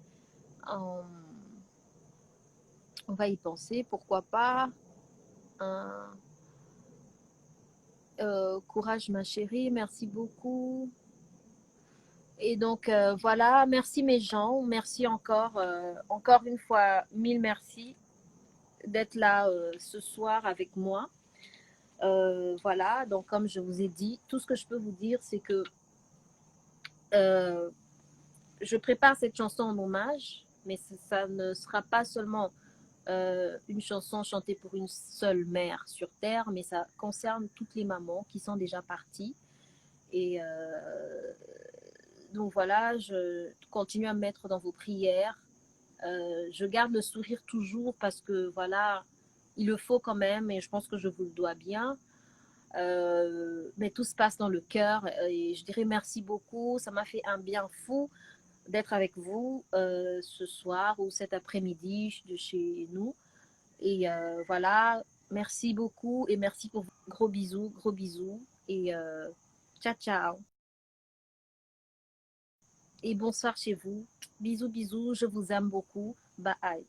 On va y penser, pourquoi pas. Courage, ma chérie, merci beaucoup. Et donc, voilà, merci mes gens. Merci encore une fois, mille merci d'être là ce soir avec moi. Voilà, donc comme je vous ai dit, tout ce que je peux vous dire, c'est que je prépare cette chanson en hommage, mais ça ne sera pas seulement une chanson chantée pour une seule mère sur Terre, mais ça concerne toutes les mamans qui sont déjà parties. Et donc voilà, je continue à me mettre dans vos prières. Je garde le sourire toujours parce que voilà, il le faut quand même et je pense que je vous le dois bien. Mais tout se passe dans le cœur et je dirais merci beaucoup. Ça m'a fait un bien fou d'être avec vous ce soir ou cet après-midi de chez nous. Et voilà, merci beaucoup et merci pour gros bisous et ciao ciao. Et bonsoir chez vous. Bisous, bisous, je vous aime beaucoup. Bye.